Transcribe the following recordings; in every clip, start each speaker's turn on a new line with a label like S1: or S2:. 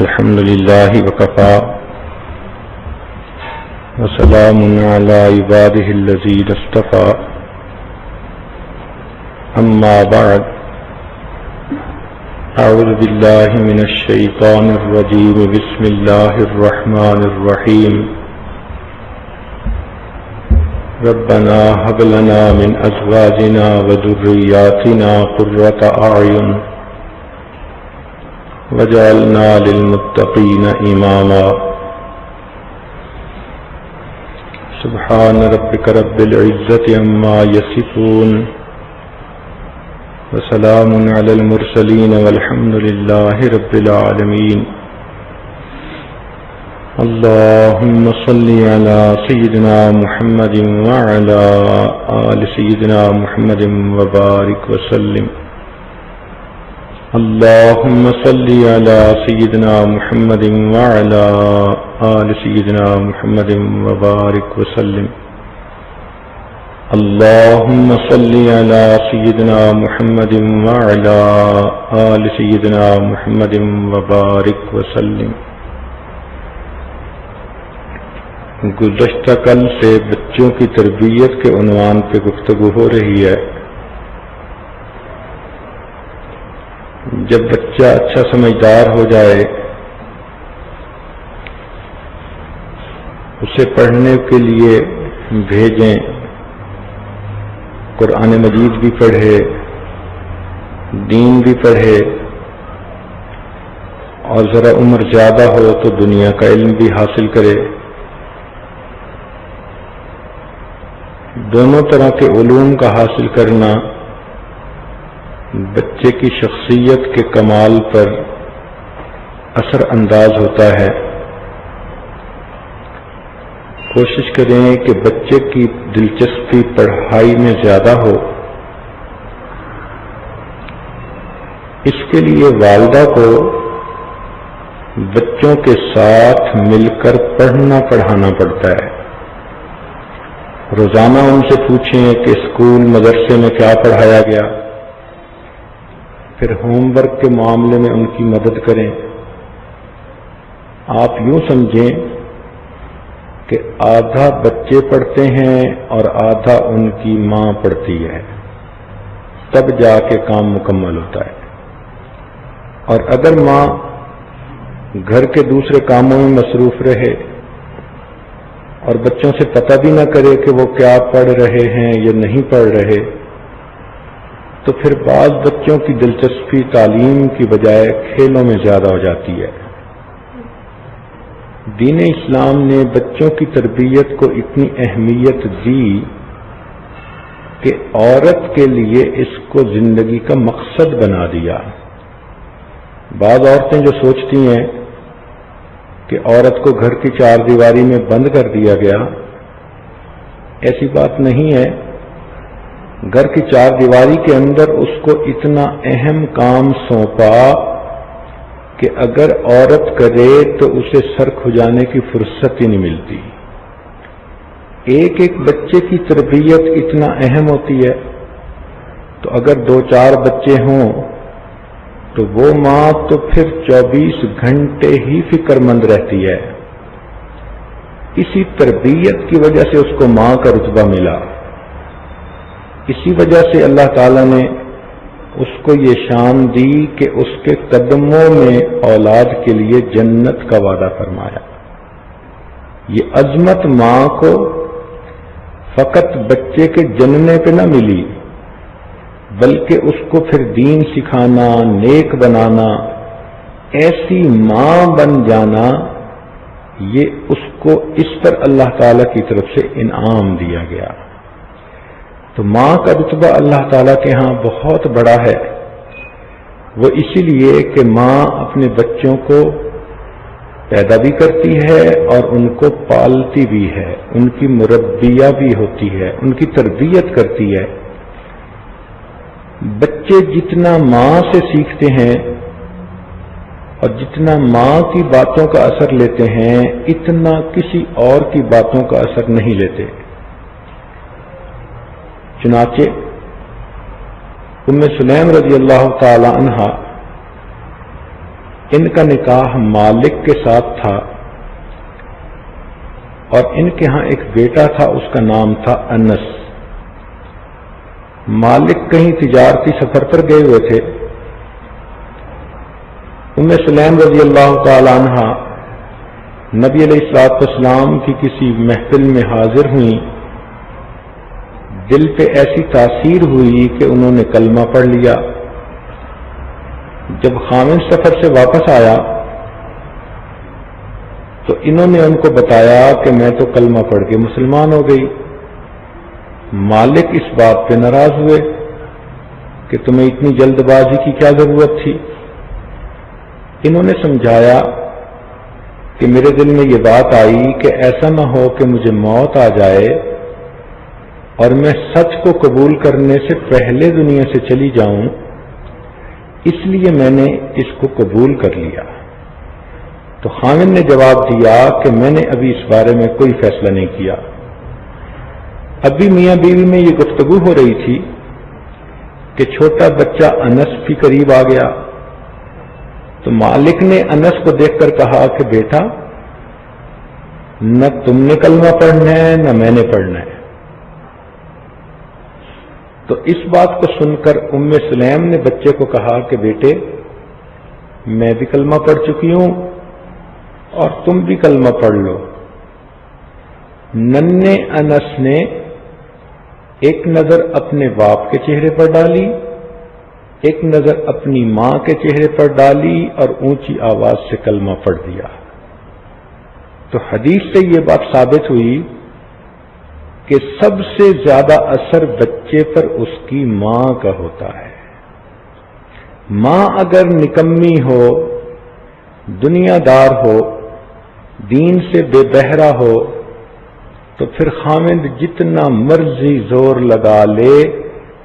S1: الحمد لله وكفى وسلام على عباده الذين اصطفى أما بعد أعوذ بالله من الشيطان الرجيم بسم الله الرحمن الرحيم ربنا هب لنا من أزواجنا وذرياتنا قرة أعين وجعلنا للمتقين إماما سبحان ربك رب العزة عما يصفون وسلام على المرسلين والحمد لله رب العالمين اللهم صل على سيدنا محمد وعلى آل سيدنا محمد وبارك وسلم اللهم صل على سيدنا محمد وعلى آل سيدنا محمد وبارك وسلم اللهم صل على سيدنا محمد وعلى آل سيدنا محمد وبارك وسلم. گزشتہ کل سے بچوں کی تربیت کے عنوان پہ گفتگو ہو رہی ہے. جب بچہ اچھا سمجھدار ہو جائے اسے پڑھنے کے لیے بھیجیں، قرآن مجید بھی پڑھے، دین بھی پڑھے، اور ذرا عمر زیادہ ہو تو دنیا کا علم بھی حاصل کرے. دونوں طرح کے علوم کا حاصل کرنا بچے کی شخصیت کے کمال پر اثر انداز ہوتا ہے. کوشش کریں کہ بچے کی دلچسپی پڑھائی میں زیادہ ہو. اس کے لیے والدہ کو بچوں کے ساتھ مل کر پڑھنا پڑھانا پڑتا ہے. روزانہ ان سے پوچھیں کہ اسکول مدرسے میں کیا پڑھایا گیا، پھر ہوم ورک کے معاملے میں ان کی مدد کریں. آپ یوں سمجھیں کہ آدھا بچے پڑھتے ہیں اور آدھا ان کی ماں پڑھتی ہے، تب جا کے کام مکمل ہوتا ہے. اور اگر ماں گھر کے دوسرے کاموں میں مصروف رہے اور بچوں سے پتہ بھی نہ کرے کہ وہ کیا پڑھ رہے ہیں یا نہیں پڑھ رہے، تو پھر بعض بچوں کی دلچسپی تعلیم کی بجائے کھیلوں میں زیادہ ہو جاتی ہے. دین اسلام نے بچوں کی تربیت کو اتنی اہمیت دی کہ عورت کے لیے اس کو زندگی کا مقصد بنا دیا. بعض عورتیں جو سوچتی ہیں کہ عورت کو گھر کی چار دیواری میں بند کر دیا گیا، ایسی بات نہیں ہے. گھر کی چار دیواری کے اندر اس کو اتنا اہم کام سونپا کہ اگر عورت کرے تو اسے سر کھجانے کی فرصت ہی نہیں ملتی. ایک ایک بچے کی تربیت اتنا اہم ہوتی ہے، تو اگر 2-4 بچے ہوں تو وہ ماں تو پھر 24 گھنٹے ہی فکر مند رہتی ہے. اسی تربیت کی وجہ سے اس کو ماں کا رتبہ ملا. اسی وجہ سے اللہ تعالیٰ نے اس کو یہ شان دی کہ اس کے قدموں میں اولاد کے لیے جنت کا وعدہ فرمایا. یہ عظمت ماں کو فقط بچے کے جننے پہ نہ ملی، بلکہ اس کو پھر دین سکھانا، نیک بنانا، ایسی ماں بن جانا، یہ اس کو اس پر اللہ تعالیٰ کی طرف سے انعام دیا گیا. تو ماں کا رتبہ اللہ تعالیٰ کے ہاں بہت بڑا ہے. وہ اسی لیے کہ ماں اپنے بچوں کو پیدا بھی کرتی ہے اور ان کو پالتی بھی ہے، ان کی مربیہ بھی ہوتی ہے، ان کی تربیت کرتی ہے. بچے جتنا ماں سے سیکھتے ہیں اور جتنا ماں کی باتوں کا اثر لیتے ہیں، اتنا کسی اور کی باتوں کا اثر نہیں لیتے. چنانچہ ام سلیم رضی اللہ تعالی عنہا ان کا نکاح مالک کے ساتھ تھا اور ان کے ہاں ایک بیٹا تھا، اس کا نام تھا انس۔ مالک کہیں تجارتی سفر پر گئے ہوئے تھے۔ ام سلیم رضی اللہ تعالی عنہ نبی علیہ الصلوۃ والسلام کی کسی محفل میں حاضر ہوئیں، دل پہ ایسی تاثیر ہوئی کہ انہوں نے کلمہ پڑھ لیا۔ جب خامن سفر سے واپس آیا تو انہوں نے ان کو بتایا کہ میں تو کلمہ پڑھ کے مسلمان ہو گئی۔ مالک اس بات پہ ناراض ہوئے کہ تمہیں اتنی جلد بازی کی کیا ضرورت تھی۔ انہوں نے سمجھایا کہ میرے دل میں یہ بات آئی کہ ایسا نہ ہو کہ مجھے موت آ جائے اور میں سچ کو قبول کرنے سے پہلے دنیا سے چلی جاؤں، اس لیے میں نے اس کو قبول کر لیا۔ تو خامن نے جواب دیا کہ میں نے ابھی اس بارے میں کوئی فیصلہ نہیں کیا۔ ابھی میاں بیوی میں یہ گفتگو ہو رہی تھی کہ چھوٹا بچہ انس بھی قریب آ گیا۔ تو مالک نے انس کو دیکھ کر کہا کہ بیٹا، نہ تم نے کلمہ پڑھنا ہے نہ میں نے پڑھنا ہے۔ تو اس بات کو سن کر ام سلیم نے بچے کو کہا کہ بیٹے، میں بھی کلمہ پڑھ چکی ہوں اور تم بھی کلمہ پڑھ لو۔ ننھے انس نے ایک نظر اپنے باپ کے چہرے پر ڈالی، ایک نظر اپنی ماں کے چہرے پر ڈالی اور اونچی آواز سے کلمہ پڑھ دیا۔ تو حدیث سے یہ بات ثابت ہوئی کہ سب سے زیادہ اثر بچے پر اس کی ماں کا ہوتا ہے۔ ماں اگر نکمی ہو، دنیا دار ہو، دین سے بے بہرا ہو، تو پھر خامند جتنا مرضی زور لگا لے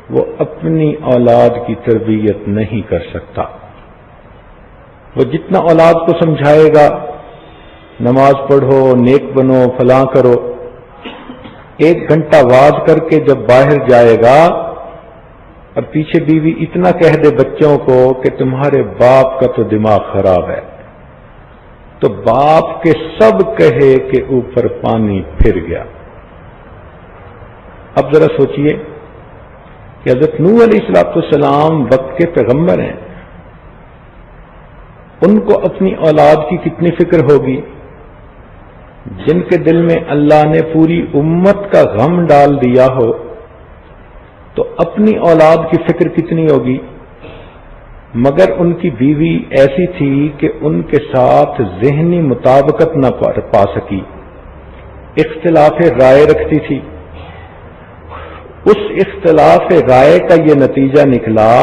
S1: وہ اپنی اولاد کی تربیت نہیں کر سکتا۔ وہ جتنا اولاد کو سمجھائے گا نماز پڑھو، نیک بنو، فلاں کرو، 1 گھنٹہ واز کر کے جب باہر جائے گا اور پیچھے بیوی اتنا کہہ دے بچوں کو کہ تمہارے باپ کا تو دماغ خراب ہے، تو باپ کے سب کہے کہ اوپر پانی پھر گیا۔ اب ذرا سوچئے کہ حضرت نوح علیہ السلام وقت کے پیغمبر ہیں، ان کو اپنی اولاد کی کتنی فکر ہوگی، جن کے دل میں اللہ نے پوری امت کا غم ڈال دیا ہو، تو اپنی اولاد کی فکر کتنی ہوگی۔ مگر ان کی بیوی ایسی تھی کہ ان کے ساتھ ذہنی مطابقت نہ پا سکی، اختلاف رائے رکھتی تھی۔ اس اختلاف رائے کا یہ نتیجہ نکلا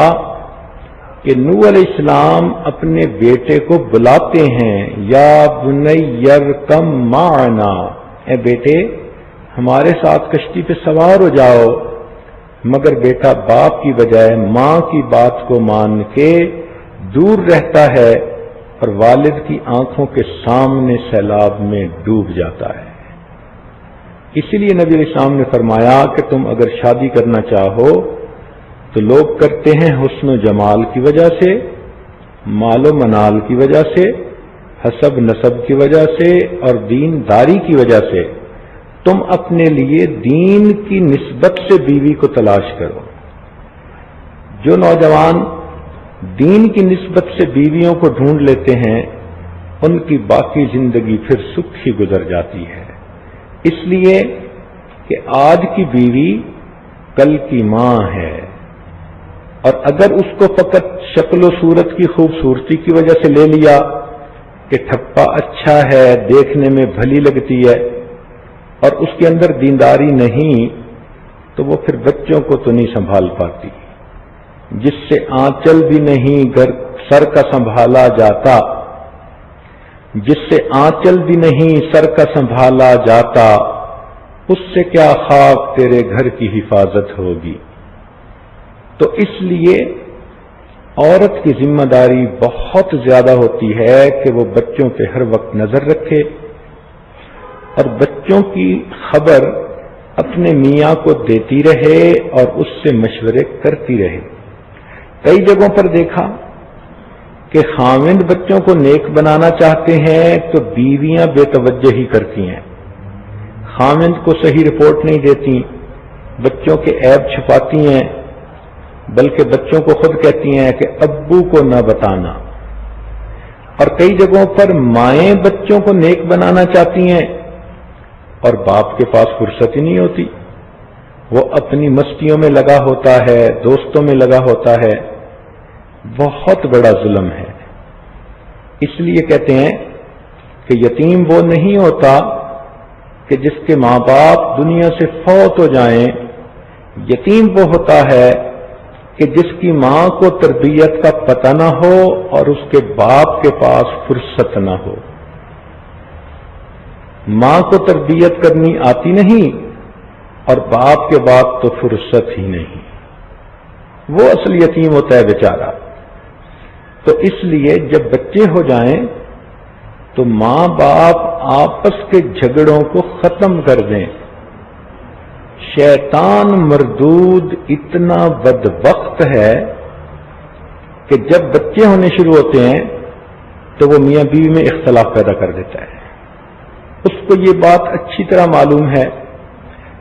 S1: کہ نوح علیہ السلام اپنے بیٹے کو بلاتے ہیں، یا بنی ارکم معنا، اے بیٹے ہمارے ساتھ کشتی پہ سوار ہو جاؤ، مگر بیٹا باپ کی بجائے ماں کی بات کو مان کے دور رہتا ہے اور والد کی آنکھوں کے سامنے سیلاب میں ڈوب جاتا ہے۔ اسی لیے نبی علیہ السلام نے فرمایا کہ تم اگر شادی کرنا چاہو تو لوگ کرتے ہیں حسن و جمال کی وجہ سے، مال و منال کی وجہ سے، حسب نسب کی وجہ سے اور دین داری کی وجہ سے۔ تم اپنے لیے دین کی نسبت سے بیوی کو تلاش کرو۔ جو نوجوان دین کی نسبت سے بیویوں کو ڈھونڈ لیتے ہیں ان کی باقی زندگی پھر سکھی گزر جاتی ہے، اس لیے کہ آج کی بیوی کل کی ماں ہے، اور اگر اس کو فقط شکل و صورت کی خوبصورتی کی وجہ سے لے لیا کہ ٹھپا اچھا ہے، دیکھنے میں بھلی لگتی ہے، اور اس کے اندر دینداری نہیں، تو وہ پھر بچوں کو تو نہیں سنبھال پاتی۔ جس سے آنچل بھی نہیں گھر سر کا سنبھالا جاتا، جس سے آنچل بھی نہیں سر کا سنبھالا جاتا، اس سے کیا خاک تیرے گھر کی حفاظت ہوگی۔ تو اس لیے عورت کی ذمہ داری بہت زیادہ ہوتی ہے کہ وہ بچوں پہ ہر وقت نظر رکھے اور بچوں کی خبر اپنے میاں کو دیتی رہے اور اس سے مشورے کرتی رہے۔ کئی جگہوں پر دیکھا کہ خاوند بچوں کو نیک بنانا چاہتے ہیں تو بیویاں بے توجہ ہی کرتی ہیں، خاوند کو صحیح رپورٹ نہیں دیتی، بچوں کے عیب چھپاتی ہیں، بلکہ بچوں کو خود کہتی ہیں کہ ابو کو نہ بتانا۔ اور کئی جگہوں پر مائیں بچوں کو نیک بنانا چاہتی ہیں اور باپ کے پاس فرصت ہی نہیں ہوتی، وہ اپنی مستیوں میں لگا ہوتا ہے، دوستوں میں لگا ہوتا ہے۔ بہت بڑا ظلم ہے۔ اس لیے کہتے ہیں کہ یتیم وہ نہیں ہوتا کہ جس کے ماں باپ دنیا سے فوت ہو جائیں، یتیم وہ ہوتا ہے کہ جس کی ماں کو تربیت کا پتہ نہ ہو اور اس کے باپ کے پاس فرصت نہ ہو۔ ماں کو تربیت کرنی آتی نہیں اور باپ کے بعد تو فرصت ہی نہیں، وہ اصل یتیم ہوتا ہے بیچارہ۔ تو اس لیے جب بچے ہو جائیں تو ماں باپ آپس کے جھگڑوں کو ختم کر دیں۔ شیطان مردود اتنا بدبخت ہے کہ جب بچے ہونے شروع ہوتے ہیں تو وہ میاں بیوی میں اختلاف پیدا کر دیتا ہے۔ اس کو یہ بات اچھی طرح معلوم ہے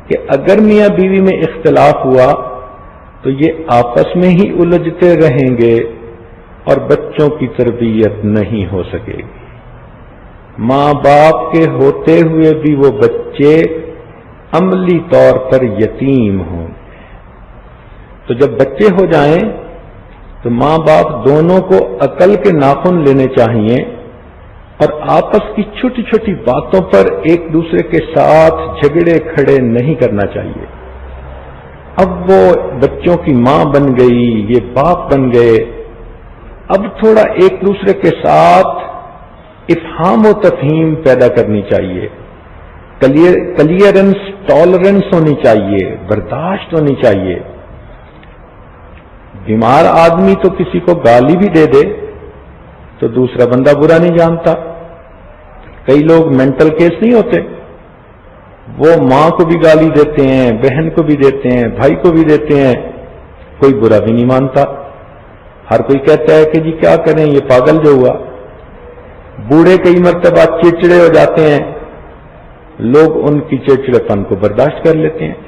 S1: کہ اگر میاں بیوی میں اختلاف ہوا تو یہ آپس میں ہی الجھتے رہیں گے اور بچوں کی تربیت نہیں ہو سکے گی۔ ماں باپ کے ہوتے ہوئے بھی وہ بچے عملی طور پر یتیم ہوں۔ تو جب بچے ہو جائیں تو ماں باپ دونوں کو عقل کے ناخن لینے چاہیے اور آپس کی چھوٹی چھوٹی باتوں پر ایک دوسرے کے ساتھ جھگڑے کھڑے نہیں کرنا چاہیے۔ اب وہ بچوں کی ماں بن گئی، یہ باپ بن گئے، اب تھوڑا ایک دوسرے کے ساتھ افہام و تفہیم پیدا کرنی چاہیے، کلیئرنس، ٹالرنس ہونی چاہیے، برداشت ہونی چاہیے۔ بیمار آدمی تو کسی کو گالی بھی دے دے تو دوسرا بندہ برا نہیں جانتا۔ کئی لوگ مینٹل کیس نہیں ہوتے، وہ ماں کو بھی گالی دیتے ہیں، بہن کو بھی دیتے ہیں، بھائی کو بھی دیتے ہیں، کوئی برا بھی نہیں مانتا۔ ہر کوئی کہتا ہے کہ جی کیا کریں، یہ پاگل جو ہوا۔ بوڑھے کئی مرتبہ چڑچڑے ہو جاتے ہیں، لوگ ان کی چڑچڑے پن کو برداشت کر لیتے ہیں۔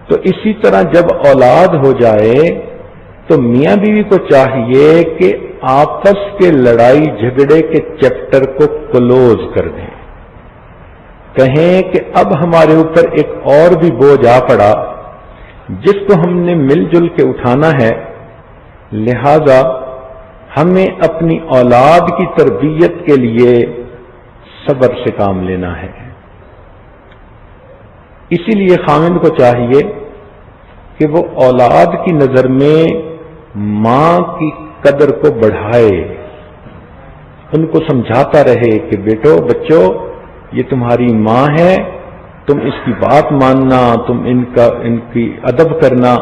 S1: تو اسی طرح جب اولاد ہو جائے تو میاں بیوی کو چاہیے کہ آپس کے لڑائی جھگڑے کے چیپٹر کو کلوز کر دیں، کہیں کہ اب ہمارے اوپر ایک اور بھی بوجھ آ پڑا جس کو ہم نے مل جل کے اٹھانا ہے، لہذا ہمیں اپنی اولاد کی تربیت کے لیے صبر سے کام لینا ہے۔ اسی لیے خاوند کو چاہیے کہ وہ اولاد کی نظر میں ماں کی قدر کو بڑھائے، ان کو سمجھاتا رہے کہ بیٹو، بچوں، یہ تمہاری ماں ہے، تم اس کی بات ماننا، تم ان کی ادب کرنا۔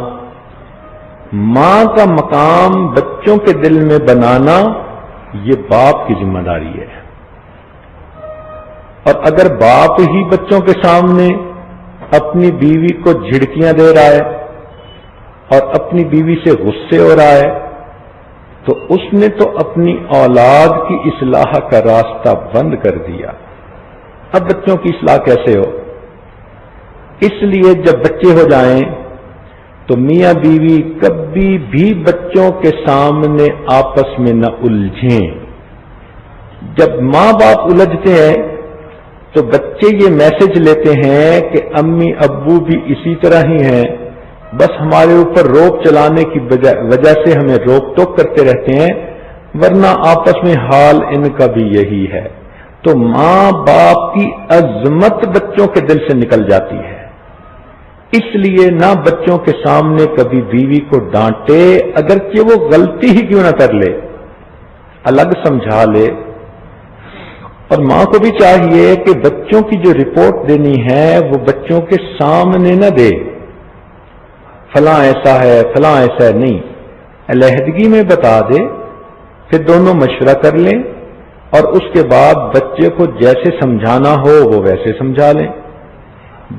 S1: ماں کا مقام بچوں کے دل میں بنانا یہ باپ کی ذمہ داری ہے۔ اور اگر باپ ہی بچوں کے سامنے اپنی بیوی کو جھڑکیاں دے رہا ہے اور اپنی بیوی سے غصے ہو رہا ہے تو اس نے تو اپنی اولاد کی اصلاح کا راستہ بند کر دیا۔ اب بچوں کی اصلاح کیسے ہو؟ اس لیے جب بچے ہو جائیں تو میاں بیوی کبھی بھی بچوں کے سامنے آپس میں نہ الجھیں۔ جب ماں باپ الجھتے ہیں تو بچے یہ میسج لیتے ہیں کہ امی ابو بھی اسی طرح ہی ہیں، بس ہمارے اوپر روک چلانے کی وجہ سے ہمیں روک ٹوک کرتے رہتے ہیں، ورنہ آپس میں حال ان کا بھی یہی ہے۔ تو ماں باپ کی عظمت بچوں کے دل سے نکل جاتی ہے۔ اس لیے نہ بچوں کے سامنے کبھی بیوی کو ڈانٹے، اگرچہ وہ غلطی ہی کیوں نہ کر لے، الگ سمجھا لے۔ اور ماں کو بھی چاہیے کہ بچوں کی جو رپورٹ دینی ہے وہ بچوں کے سامنے نہ دے، فلاں ایسا ہے فلاں ایسا ہے، نہیں، علیحدگی میں بتا دے، پھر دونوں مشورہ کر لیں اور اس کے بعد بچے کو جیسے سمجھانا ہو وہ ویسے سمجھا لیں۔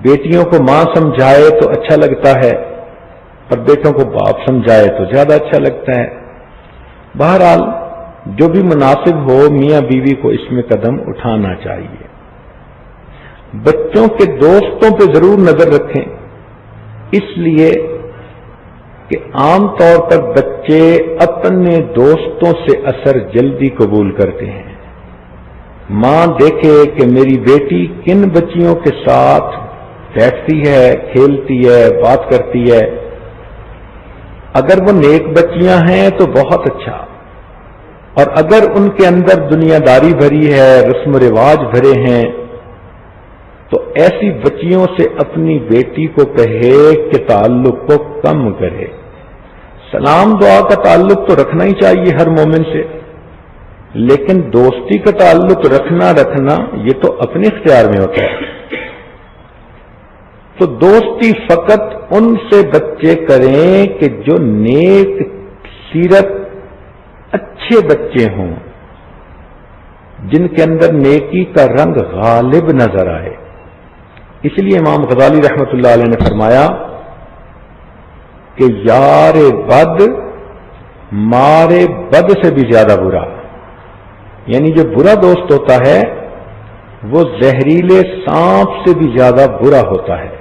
S1: بیٹیوں کو ماں سمجھائے تو اچھا لگتا ہے اور بیٹوں کو باپ سمجھائے تو زیادہ اچھا لگتا ہے۔ بہرحال جو بھی مناسب ہو میاں بیوی کو اس میں قدم اٹھانا چاہیے۔ بچوں کے دوستوں پہ ضرور نظر رکھیں، اس لیے کہ عام طور پر بچے اپنے دوستوں سے اثر جلدی قبول کرتے ہیں۔ ماں دیکھے کہ میری بیٹی کن بچیوں کے ساتھ بیٹھتی ہے، کھیلتی ہے، بات کرتی ہے، اگر وہ نیک بچیاں ہیں تو بہت اچھا، اور اگر ان کے اندر دنیا داری بھری ہے، رسم و رواج بھرے ہیں، تو ایسی بچیوں سے اپنی بیٹی کو کہے کہ تعلق کو کم کرے۔ سلام دعا کا تعلق تو رکھنا ہی چاہیے ہر مومن سے، لیکن دوستی کا تعلق رکھنا یہ تو اپنے اختیار میں ہوتا ہے۔ تو دوستی فقط ان سے بچے کریں کہ جو نیک سیرت اچھے بچے ہوں، جن کے اندر نیکی کا رنگ غالب نظر آئے۔ اس لیے امام غزالی رحمۃ اللہ علیہ نے فرمایا کہ یار بد مارے بد سے بھی زیادہ برا، یعنی جو برا دوست ہوتا ہے وہ زہریلے سانپ سے بھی زیادہ برا ہوتا ہے،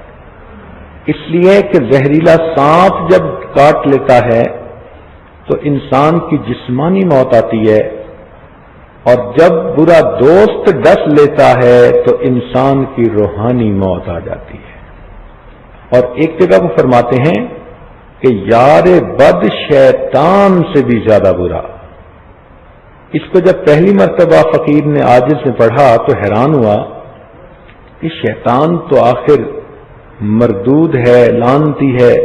S1: اس لیے کہ زہریلا سانپ جب کاٹ لیتا ہے تو انسان کی جسمانی موت آتی ہے، اور جب برا دوست ڈس لیتا ہے تو انسان کی روحانی موت آ جاتی ہے۔ اور ایک جگہ وہ فرماتے ہیں کہ یار بد شیطان سے بھی زیادہ برا۔ اس کو جب پہلی مرتبہ فقیر نے عاجز نے پڑھا تو حیران ہوا کہ شیطان تو آخر مردود ہے، لعنتی ہے،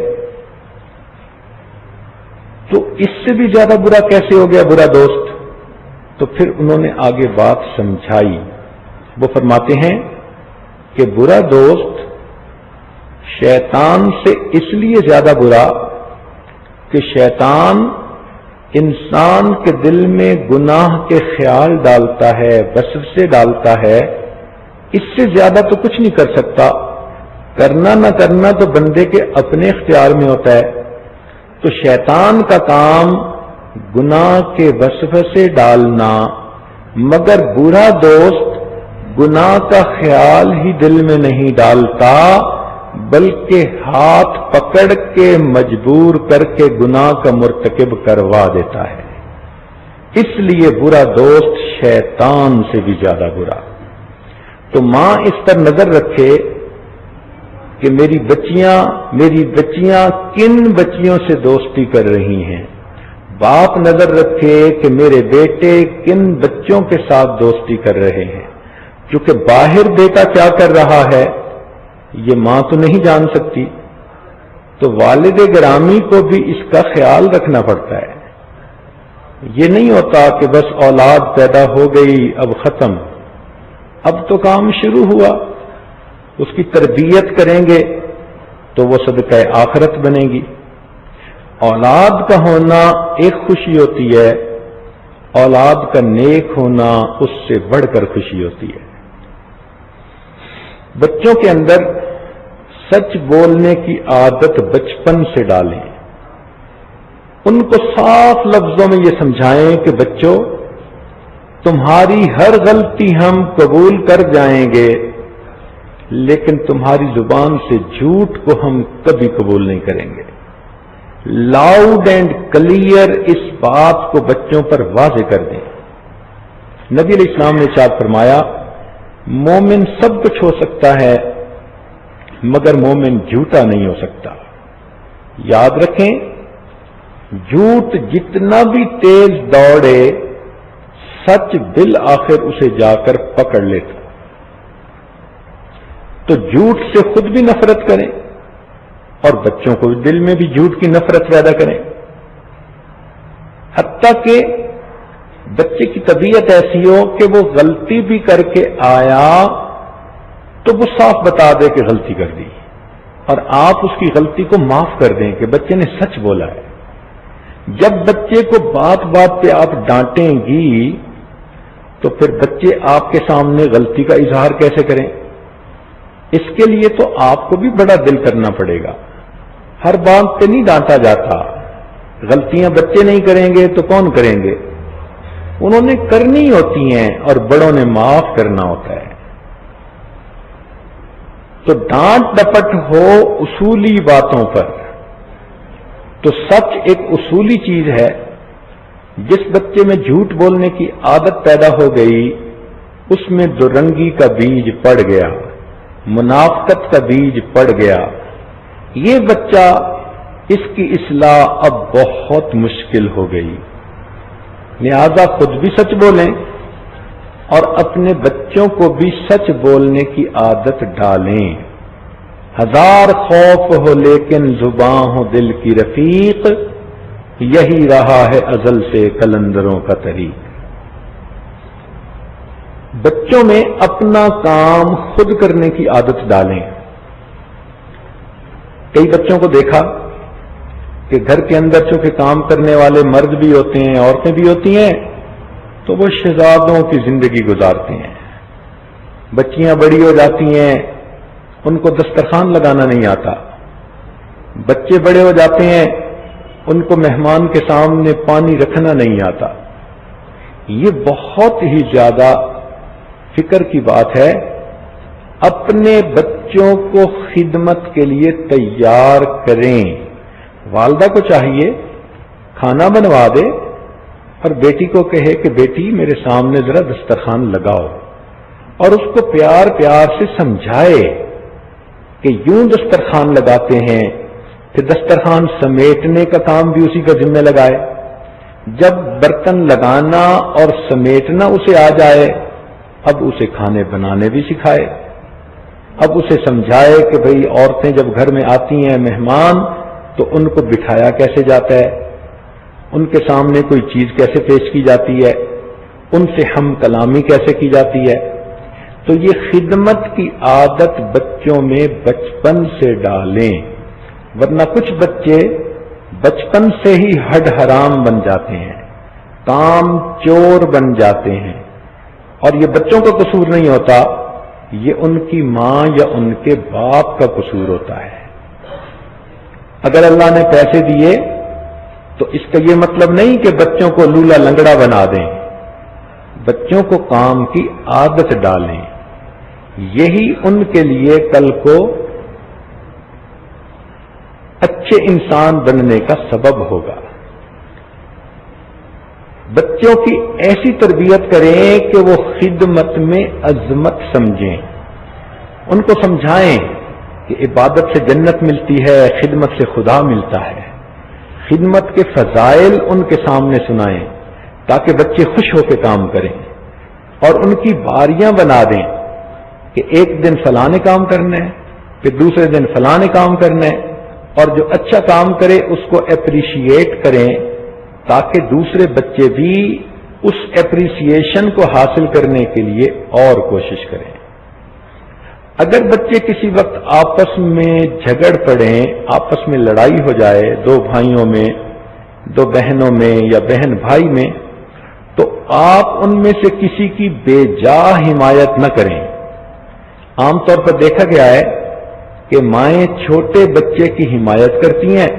S1: تو اس سے بھی زیادہ برا کیسے ہو گیا برا دوست؟ تو پھر انہوں نے آگے بات سمجھائی۔ وہ فرماتے ہیں کہ برا دوست شیطان سے اس لیے زیادہ برا کہ شیطان انسان کے دل میں گناہ کے خیال ڈالتا ہے، وسوسے ڈالتا ہے، اس سے زیادہ تو کچھ نہیں کر سکتا۔ کرنا نہ کرنا تو بندے کے اپنے اختیار میں ہوتا ہے۔ تو شیطان کا کام گناہ کے وسوسے ڈالنا، مگر برا دوست گناہ کا خیال ہی دل میں نہیں ڈالتا، بلکہ ہاتھ پکڑ کے مجبور کر کے گناہ کا مرتکب کروا دیتا ہے۔ اس لیے برا دوست شیطان سے بھی زیادہ برا۔ تو ماں اس پر نظر رکھے کہ میری بچیاں کن بچیوں سے دوستی کر رہی ہیں، باپ نظر رکھے کہ میرے بیٹے کن بچوں کے ساتھ دوستی کر رہے ہیں، کیونکہ باہر بیٹا کیا کر رہا ہے یہ ماں تو نہیں جان سکتی، تو والد گرامی کو بھی اس کا خیال رکھنا پڑتا ہے۔ یہ نہیں ہوتا کہ بس اولاد پیدا ہو گئی اب ختم، اب تو کام شروع ہوا، اس کی تربیت کریں گے تو وہ صدقہ آخرت بنے گی۔ اولاد کا ہونا ایک خوشی ہوتی ہے، اولاد کا نیک ہونا اس سے بڑھ کر خوشی ہوتی ہے۔ بچوں کے اندر سچ بولنے کی عادت بچپن سے ڈالیں، ان کو صاف لفظوں میں یہ سمجھائیں کہ بچوں تمہاری ہر غلطی ہم قبول کر جائیں گے، لیکن تمہاری زبان سے جھوٹ کو ہم کبھی قبول نہیں کریں گے۔ لاؤڈ اینڈ کلیئر اس بات کو بچوں پر واضح کر دیں۔ نبی علیہ السلام نے ارشاد فرمایا مومن سب کچھ ہو سکتا ہے مگر مومن جھوٹا نہیں ہو سکتا۔ یاد رکھیں جھوٹ جتنا بھی تیز دوڑے سچ بالآخر اسے جا کر پکڑ لیتا۔ تو جھوٹ سے خود بھی نفرت کریں اور بچوں کو دل میں بھی جھوٹ کی نفرت پیدا کریں، حتیٰ کہ بچے کی طبیعت ایسی ہو کہ وہ غلطی بھی کر کے آیا تو وہ صاف بتا دے کہ غلطی کر دی، اور آپ اس کی غلطی کو معاف کر دیں کہ بچے نے سچ بولا ہے۔ جب بچے کو بات بات پہ آپ ڈانٹیں گی تو پھر بچے آپ کے سامنے غلطی کا اظہار کیسے کریں؟ اس کے لیے تو آپ کو بھی بڑا دل کرنا پڑے گا۔ ہر بات پہ نہیں ڈانٹا جاتا، غلطیاں بچے نہیں کریں گے تو کون کریں گے؟ انہوں نے کرنی ہوتی ہیں اور بڑوں نے معاف کرنا ہوتا ہے. تو ڈانٹ ڈپٹ ہو اصولی باتوں پر، تو سچ ایک اصولی چیز ہے. جس بچے میں جھوٹ بولنے کی عادت پیدا ہو گئی، اس میں دو رنگی کا بیج پڑ گیا، منافقت کا بیج پڑ گیا. یہ بچہ، اس کی اصلاح اب بہت مشکل ہو گئی. لہذا خود بھی سچ بولیں اور اپنے بچوں کو بھی سچ بولنے کی عادت ڈالیں. ہزار خوف ہو لیکن زباں ہو دل کی رفیق، یہی رہا ہے ازل سے قلندروں کا طریق. بچوں میں اپنا کام خود کرنے کی عادت ڈالیں. کئی بچوں کو دیکھا کہ گھر کے اندر چونکہ کام کرنے والے مرد بھی ہوتے ہیں، عورتیں بھی ہوتی ہیں، تو وہ شہزادوں کی زندگی گزارتے ہیں. بچیاں بڑی ہو جاتی ہیں، ان کو دسترخوان لگانا نہیں آتا. بچے بڑے ہو جاتے ہیں، ان کو مہمان کے سامنے پانی رکھنا نہیں آتا. یہ بہت ہی زیادہ فکر کی بات ہے. اپنے بچوں کو خدمت کے لیے تیار کریں. والدہ کو چاہیے کھانا بنوا دے اور بیٹی کو کہے کہ بیٹی میرے سامنے ذرا دسترخوان لگاؤ، اور اس کو پیار پیار سے سمجھائے کہ یوں دسترخوان لگاتے ہیں. پھر دسترخوان سمیٹنے کا کام بھی اسی کا ذمہ لگائے. جب برتن لگانا اور سمیٹنا اسے آ جائے، اب اسے کھانے بنانے بھی سکھائے. اب اسے سمجھائے کہ بھئی عورتیں جب گھر میں آتی ہیں مہمان، تو ان کو بٹھایا کیسے جاتا ہے، ان کے سامنے کوئی چیز کیسے پیش کی جاتی ہے، ان سے ہم کلامی کیسے کی جاتی ہے. تو یہ خدمت کی عادت بچوں میں بچپن سے ڈالیں، ورنہ کچھ بچے بچپن سے ہی ہڈ حرام بن جاتے ہیں، کام چور بن جاتے ہیں. اور یہ بچوں کا قصور نہیں ہوتا، یہ ان کی ماں یا ان کے باپ کا قصور ہوتا ہے. اگر اللہ نے پیسے دیے تو اس کا یہ مطلب نہیں کہ بچوں کو لولا لنگڑا بنا دیں. بچوں کو کام کی عادت ڈالیں. یہی ان کے لیے کل کو اچھے انسان بننے کا سبب ہوگا. بچوں کی ایسی تربیت کریں کہ وہ خدمت میں عظمت سمجھیں. ان کو سمجھائیں کہ عبادت سے جنت ملتی ہے، خدمت سے خدا ملتا ہے. خدمت کے فضائل ان کے سامنے سنائیں تاکہ بچے خوش ہو کے کام کریں، اور ان کی باریاں بنا دیں کہ ایک دن فلاں کام کرنا ہے، پھر دوسرے دن فلاں کام کرنا ہے. اور جو اچھا کام کرے اس کو اپریشیٹ کریں تاکہ دوسرے بچے بھی اس اپریسیشن کو حاصل کرنے کے لیے اور کوشش کریں. اگر بچے کسی وقت آپس میں جھگڑ پڑیں، آپس میں لڑائی ہو جائے، دو بھائیوں میں، دو بہنوں میں یا بہن بھائی میں، تو آپ ان میں سے کسی کی بے جا حمایت نہ کریں. عام طور پر دیکھا گیا ہے کہ مائیں چھوٹے بچے کی حمایت کرتی ہیں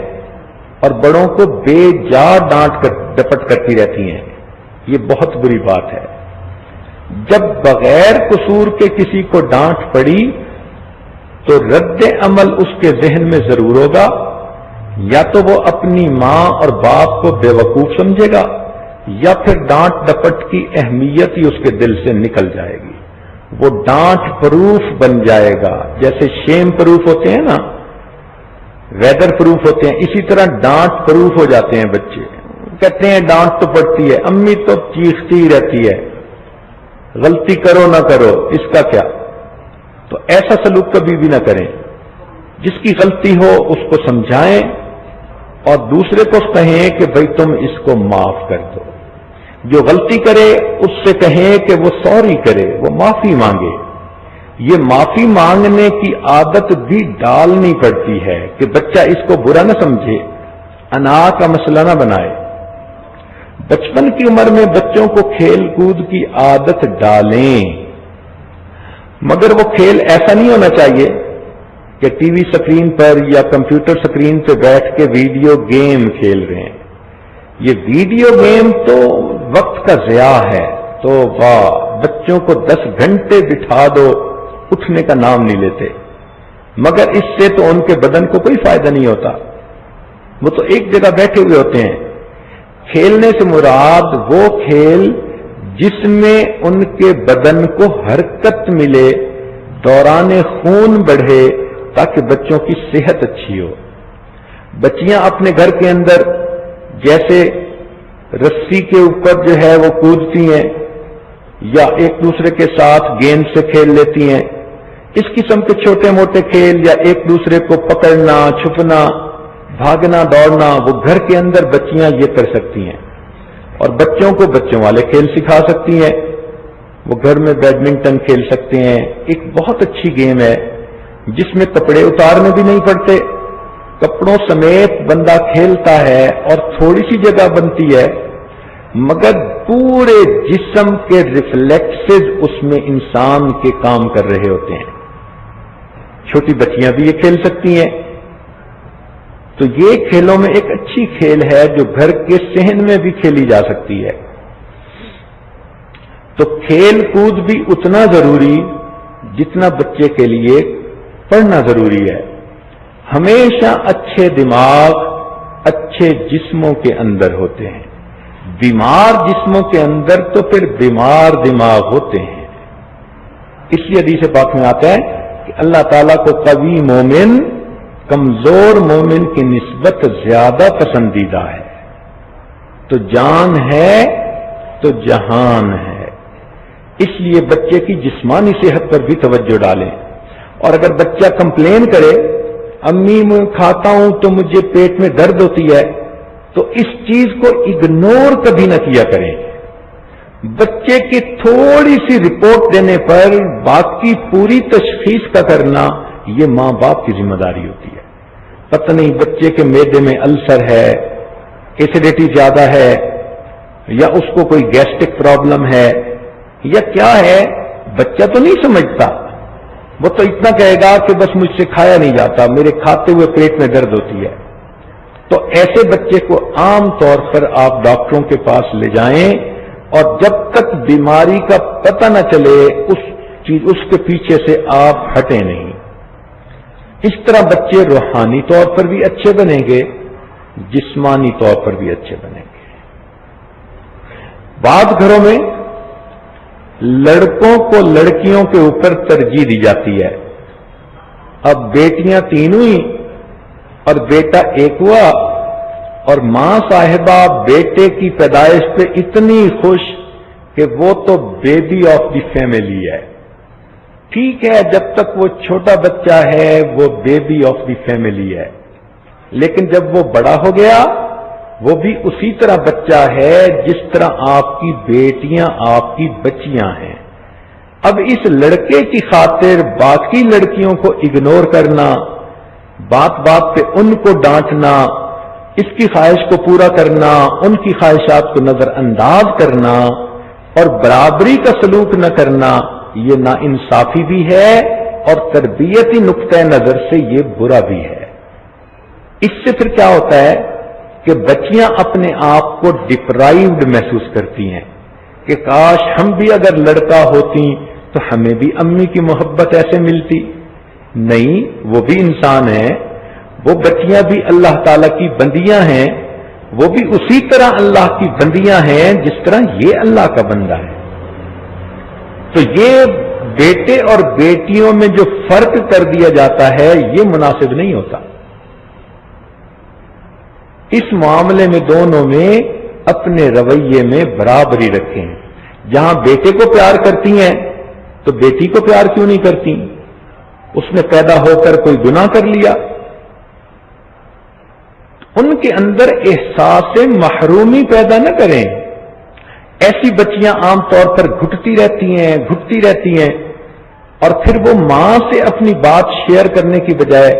S1: اور بڑوں کو بے جا ڈانٹ ڈپٹ کرتی رہتی ہیں. یہ بہت بری بات ہے. جب بغیر قصور کے کسی کو ڈانٹ پڑی تو رد عمل اس کے ذہن میں ضرور ہوگا، یا تو وہ اپنی ماں اور باپ کو بے وقوف سمجھے گا، یا پھر ڈانٹ ڈپٹ کی اہمیت ہی اس کے دل سے نکل جائے گی. وہ ڈانٹ پروف بن جائے گا. جیسے شیم پروف ہوتے ہیں نا، ویدر پروف ہوتے ہیں، اسی طرح ڈانٹ پروف ہو جاتے ہیں بچے. کہتے ہیں ڈانٹ تو پڑتی ہے، امی تو چیختی ہی رہتی ہے، غلطی کرو نہ کرو اس کا کیا. تو ایسا سلوک کبھی بھی نہ کریں. جس کی غلطی ہو اس کو سمجھائیں اور دوسرے کو کہیں کہ بھئی تم اس کو معاف کر دو. جو غلطی کرے اس سے کہیں کہ وہ سوری کرے، وہ معافی مانگے. یہ معافی مانگنے کی عادت بھی ڈالنی پڑتی ہے کہ بچہ اس کو برا نہ سمجھے، انا کا مسئلہ نہ بنائے. بچپن کی عمر میں بچوں کو کھیل کود کی عادت ڈالیں، مگر وہ کھیل ایسا نہیں ہونا چاہیے کہ ٹی وی سکرین پر یا کمپیوٹر سکرین پہ بیٹھ کے ویڈیو گیم کھیل رہے ہیں. یہ ویڈیو گیم تو وقت کا ضیاع ہے، تو واہ، بچوں کو 10 گھنٹے بٹھا دو، اٹھنے کا نام نہیں لیتے، مگر اس سے تو ان کے بدن کو کوئی فائدہ نہیں ہوتا، وہ تو ایک جگہ بیٹھے ہوئے ہوتے ہیں۔ کھیلنے سے مراد وہ کھیل جس میں ان کے بدن کو حرکت ملے، دوران خون بڑھے، تاکہ بچوں کی صحت اچھی ہو۔ بچیاں اپنے گھر کے اندر جیسے رسی کے اوپر جو ہے وہ کودتی ہیں، یا ایک دوسرے کے ساتھ گیند سے کھیل لیتی ہیں، اس قسم کے چھوٹے موٹے کھیل، یا ایک دوسرے کو پکڑنا، چھپنا، بھاگنا، دوڑنا، وہ گھر کے اندر بچیاں یہ کر سکتی ہیں، اور بچوں کو بچوں والے کھیل سکھا سکتی ہیں۔ وہ گھر میں بیڈمنٹن کھیل سکتے ہیں، ایک بہت اچھی گیم ہے جس میں کپڑے اتارنے بھی نہیں پڑتے، کپڑوں سمیت بندہ کھیلتا ہے اور تھوڑی سی جگہ بنتی ہے، مگر پورے جسم کے ریفلیکسز اس میں انسان کے کام کر رہے ہوتے ہیں۔ چھوٹی بچیاں بھی یہ کھیل سکتی ہیں۔ تو یہ کھیلوں میں ایک اچھی کھیل ہے جو گھر کے صحن میں بھی کھیلی جا سکتی ہے۔ تو کھیل کود بھی اتنا ضروری جتنا بچے کے لیے پڑھنا ضروری ہے۔ ہمیشہ اچھے دماغ اچھے جسموں کے اندر ہوتے ہیں، بیمار جسموں کے اندر تو پھر بیمار دماغ ہوتے ہیں۔ اس لیے حدیث پاک میں آتا ہے کہ اللہ تعالیٰ کو قوی مومن کمزور مومن کی نسبت زیادہ پسندیدہ ہے۔ تو جان ہے تو جہان ہے، اس لیے بچے کی جسمانی صحت پر بھی توجہ ڈالیں۔ اور اگر بچہ کمپلین کرے، امی میں کھاتا ہوں تو مجھے پیٹ میں درد ہوتی ہے، تو اس چیز کو اگنور کبھی نہ کیا کریں۔ بچے کی تھوڑی سی رپورٹ دینے پر باقی پوری تشخیص کا کرنا یہ ماں باپ کی ذمہ داری ہوتی ہے۔ پتہ نہیں بچے کے معدے میں السر ہے، ایسیڈیٹی زیادہ ہے، یا اس کو کوئی گیسٹرک پرابلم ہے، یا کیا ہے، بچہ تو نہیں سمجھتا، وہ تو اتنا کہے گا کہ بس مجھ سے کھایا نہیں جاتا، میرے کھاتے ہوئے پیٹ میں درد ہوتی ہے۔ تو ایسے بچے کو عام طور پر آپ ڈاکٹروں کے پاس لے جائیں، اور جب تک بیماری کا پتہ نہ چلے اس کے پیچھے سے آپ ہٹیں نہیں۔ اس طرح بچے روحانی طور پر بھی اچھے بنیں گے، جسمانی طور پر بھی اچھے بنیں گے۔ بعض گھروں میں لڑکوں کو لڑکیوں کے اوپر ترجیح دی جاتی ہے۔ اب بیٹیاں 3 ہوئی اور بیٹا 1 ہوا، اور ماں صاحبہ بیٹے کی پیدائش پہ اتنی خوش کہ وہ تو بیبی آف دی فیملی ہے۔ ٹھیک ہے، جب تک وہ چھوٹا بچہ ہے وہ بیبی آف دی فیملی ہے، لیکن جب وہ بڑا ہو گیا وہ بھی اسی طرح بچہ ہے جس طرح آپ کی بیٹیاں آپ کی بچیاں ہیں۔ اب اس لڑکے کی خاطر باقی لڑکیوں کو اگنور کرنا، بات بات پہ ان کو ڈانٹنا، اس کی خواہش کو پورا کرنا، ان کی خواہشات کو نظر انداز کرنا اور برابری کا سلوک نہ کرنا، یہ ناانصافی بھی ہے اور تربیتی نقطہ نظر سے یہ برا بھی ہے۔ اس سے پھر کیا ہوتا ہے کہ بچیاں اپنے آپ کو ڈپرائیوڈ محسوس کرتی ہیں کہ کاش ہم بھی اگر لڑکا ہوتی تو ہمیں بھی امی کی محبت ایسے ملتی۔ نہیں، وہ بھی انسان ہیں، وہ بچیاں بھی اللہ تعالیٰ کی بندیاں ہیں، وہ بھی اسی طرح اللہ کی بندیاں ہیں جس طرح یہ اللہ کا بندہ ہے۔ تو یہ بیٹے اور بیٹیوں میں جو فرق کر دیا جاتا ہے یہ مناسب نہیں ہوتا۔ اس معاملے میں دونوں میں اپنے رویے میں برابری رکھیں۔ جہاں بیٹے کو پیار کرتی ہیں تو بیٹی کو پیار کیوں نہیں کرتی؟ اس نے پیدا ہو کر کوئی گناہ کر لیا؟ ان کے اندر احساس محرومی پیدا نہ کریں۔ ایسی بچیاں عام طور پر گھٹتی رہتی ہیں اور پھر وہ ماں سے اپنی بات شیئر کرنے کی بجائے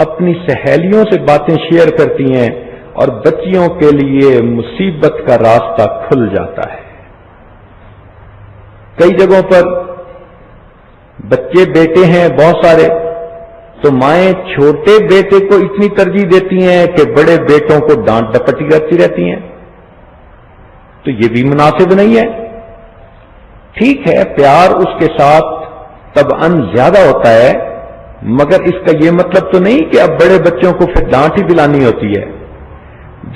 S1: اپنی سہیلیوں سے باتیں شیئر کرتی ہیں، اور بچیوں کے لیے مصیبت کا راستہ کھل جاتا ہے۔ کئی جگہوں پر بچے بیٹے ہیں بہت سارے، تو مائیں چھوٹے بیٹے کو اتنی ترجیح دیتی ہیں کہ بڑے بیٹوں کو ڈانٹ ڈپٹی کرتی رہتی ہیں۔ تو یہ بھی مناسب نہیں ہے. ٹھیک ہے پیار اس کے ساتھ طبعاً زیادہ ہوتا ہے، مگر اس کا یہ مطلب تو نہیں کہ اب بڑے بچوں کو پھر ڈانٹ ہی دلانی ہوتی ہے.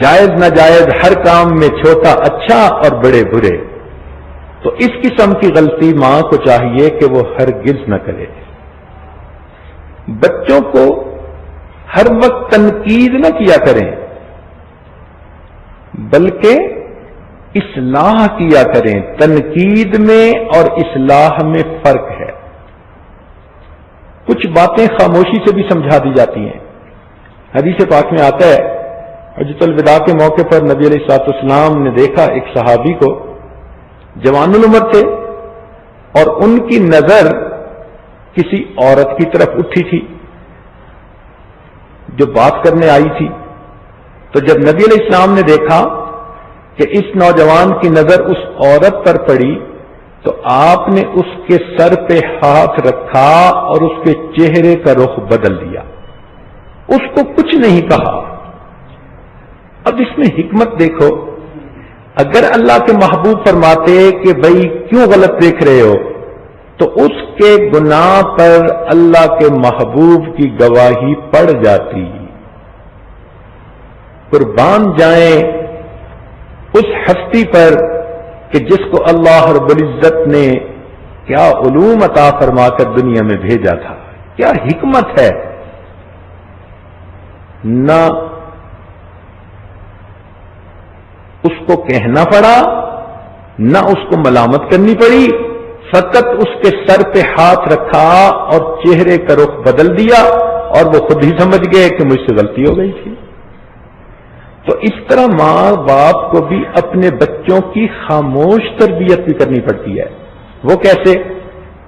S1: جائز ناجائز ہر کام میں چھوٹا اچھا اور بڑے برے. تو اس قسم کی غلطی ماں کو چاہیے کہ وہ ہرگز نہ کرے. بچوں کو ہر وقت تنقید نہ کیا کریں، بلکہ اصلاح کیا کریں. تنقید میں اور اصلاح میں فرق ہے. کچھ باتیں خاموشی سے بھی سمجھا دی جاتی ہیں. حدیث پاک میں آتا ہے حجۃ الوداع کے موقع پر نبی علیہ الصلوۃ والسلام نے دیکھا ایک صحابی کو، جوان العمر تھے، اور ان کی نظر کسی عورت کی طرف اٹھی تھی جو بات کرنے آئی تھی. تو جب نبی علیہ السلام نے دیکھا کہ اس نوجوان کی نظر اس عورت پر پڑی تو آپ نے اس کے سر پہ ہاتھ رکھا اور اس کے چہرے کا رخ بدل دیا. اس کو کچھ نہیں کہا. اب اس میں حکمت دیکھو. اگر اللہ کے محبوب فرماتے کہ بھائی کیوں غلط دیکھ رہے ہو، تو اس کے گناہ پر اللہ کے محبوب کی گواہی پڑ جاتی. قربان جائیں اس ہستی پر کہ جس کو اللہ رب العزت نے کیا علوم عطا فرما کر دنیا میں بھیجا تھا. کیا حکمت ہے. نہ اس کو کہنا پڑا، نہ اس کو ملامت کرنی پڑی، فقط اس کے سر پہ ہاتھ رکھا اور چہرے کا رخ بدل دیا، اور وہ خود ہی سمجھ گئے کہ مجھ سے غلطی ہو گئی تھی. تو اس طرح ماں باپ کو بھی اپنے بچوں کی خاموش تربیت بھی کرنی پڑتی ہے. وہ کیسے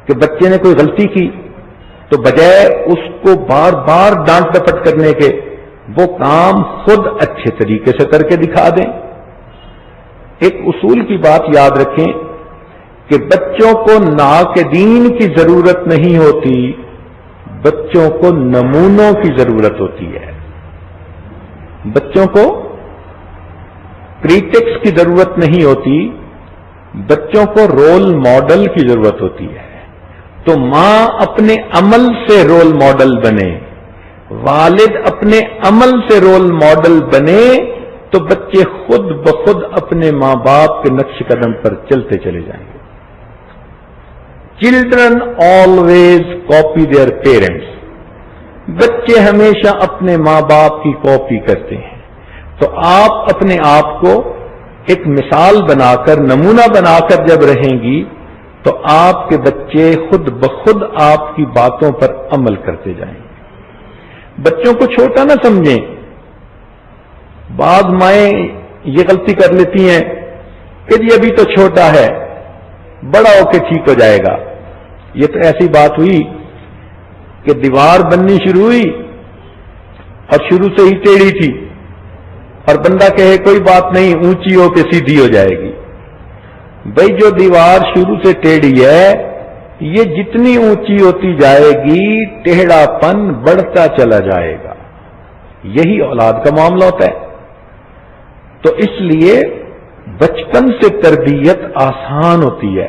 S1: کہ بچے نے کوئی غلطی کی تو بجائے اس کو بار بار ڈانٹ ڈپٹ کرنے کے، وہ کام خود اچھے طریقے سے کر کے دکھا دیں. ایک اصول کی بات یاد رکھیں کہ بچوں کو ناقدین کی ضرورت نہیں ہوتی، بچوں کو نمونوں کی ضرورت ہوتی ہے. بچوں کو کریٹکس کی ضرورت نہیں ہوتی، بچوں کو رول ماڈل کی ضرورت ہوتی ہے. تو ماں اپنے عمل سے رول ماڈل بنے، والد اپنے عمل سے رول ماڈل بنے، تو بچے خود بخود اپنے ماں باپ کے نقش قدم پر چلتے چلے جائیں گے. Children always copy their parents. بچے ہمیشہ اپنے ماں باپ کی کاپی کرتے ہیں. تو آپ اپنے آپ کو ایک مثال بنا کر، نمونہ بنا کر جب رہیں گی تو آپ کے بچے خود بخود آپ کی باتوں پر عمل کرتے جائیں گے. بچوں کو چھوٹا نہ سمجھیں. بعض مائیں یہ غلطی کر لیتی ہیں کہ جی ابھی تو چھوٹا ہے، بڑا ہو کے ٹھیک ہو جائے گا. یہ تو ایسی بات ہوئی کہ دیوار بننی شروع ہوئی اور شروع سے ہی ٹیڑھی تھی، اور بندہ کہے کوئی بات نہیں اونچی ہو کے سیدھی ہو جائے گی. بھائی جو دیوار شروع سے ٹیڑھی ہے، یہ جتنی اونچی ہوتی جائے گی ٹیڑھا پن بڑھتا چلا جائے گا. یہی اولاد کا معاملہ ہوتا ہے. تو اس لیے بچپن سے تربیت آسان ہوتی ہے.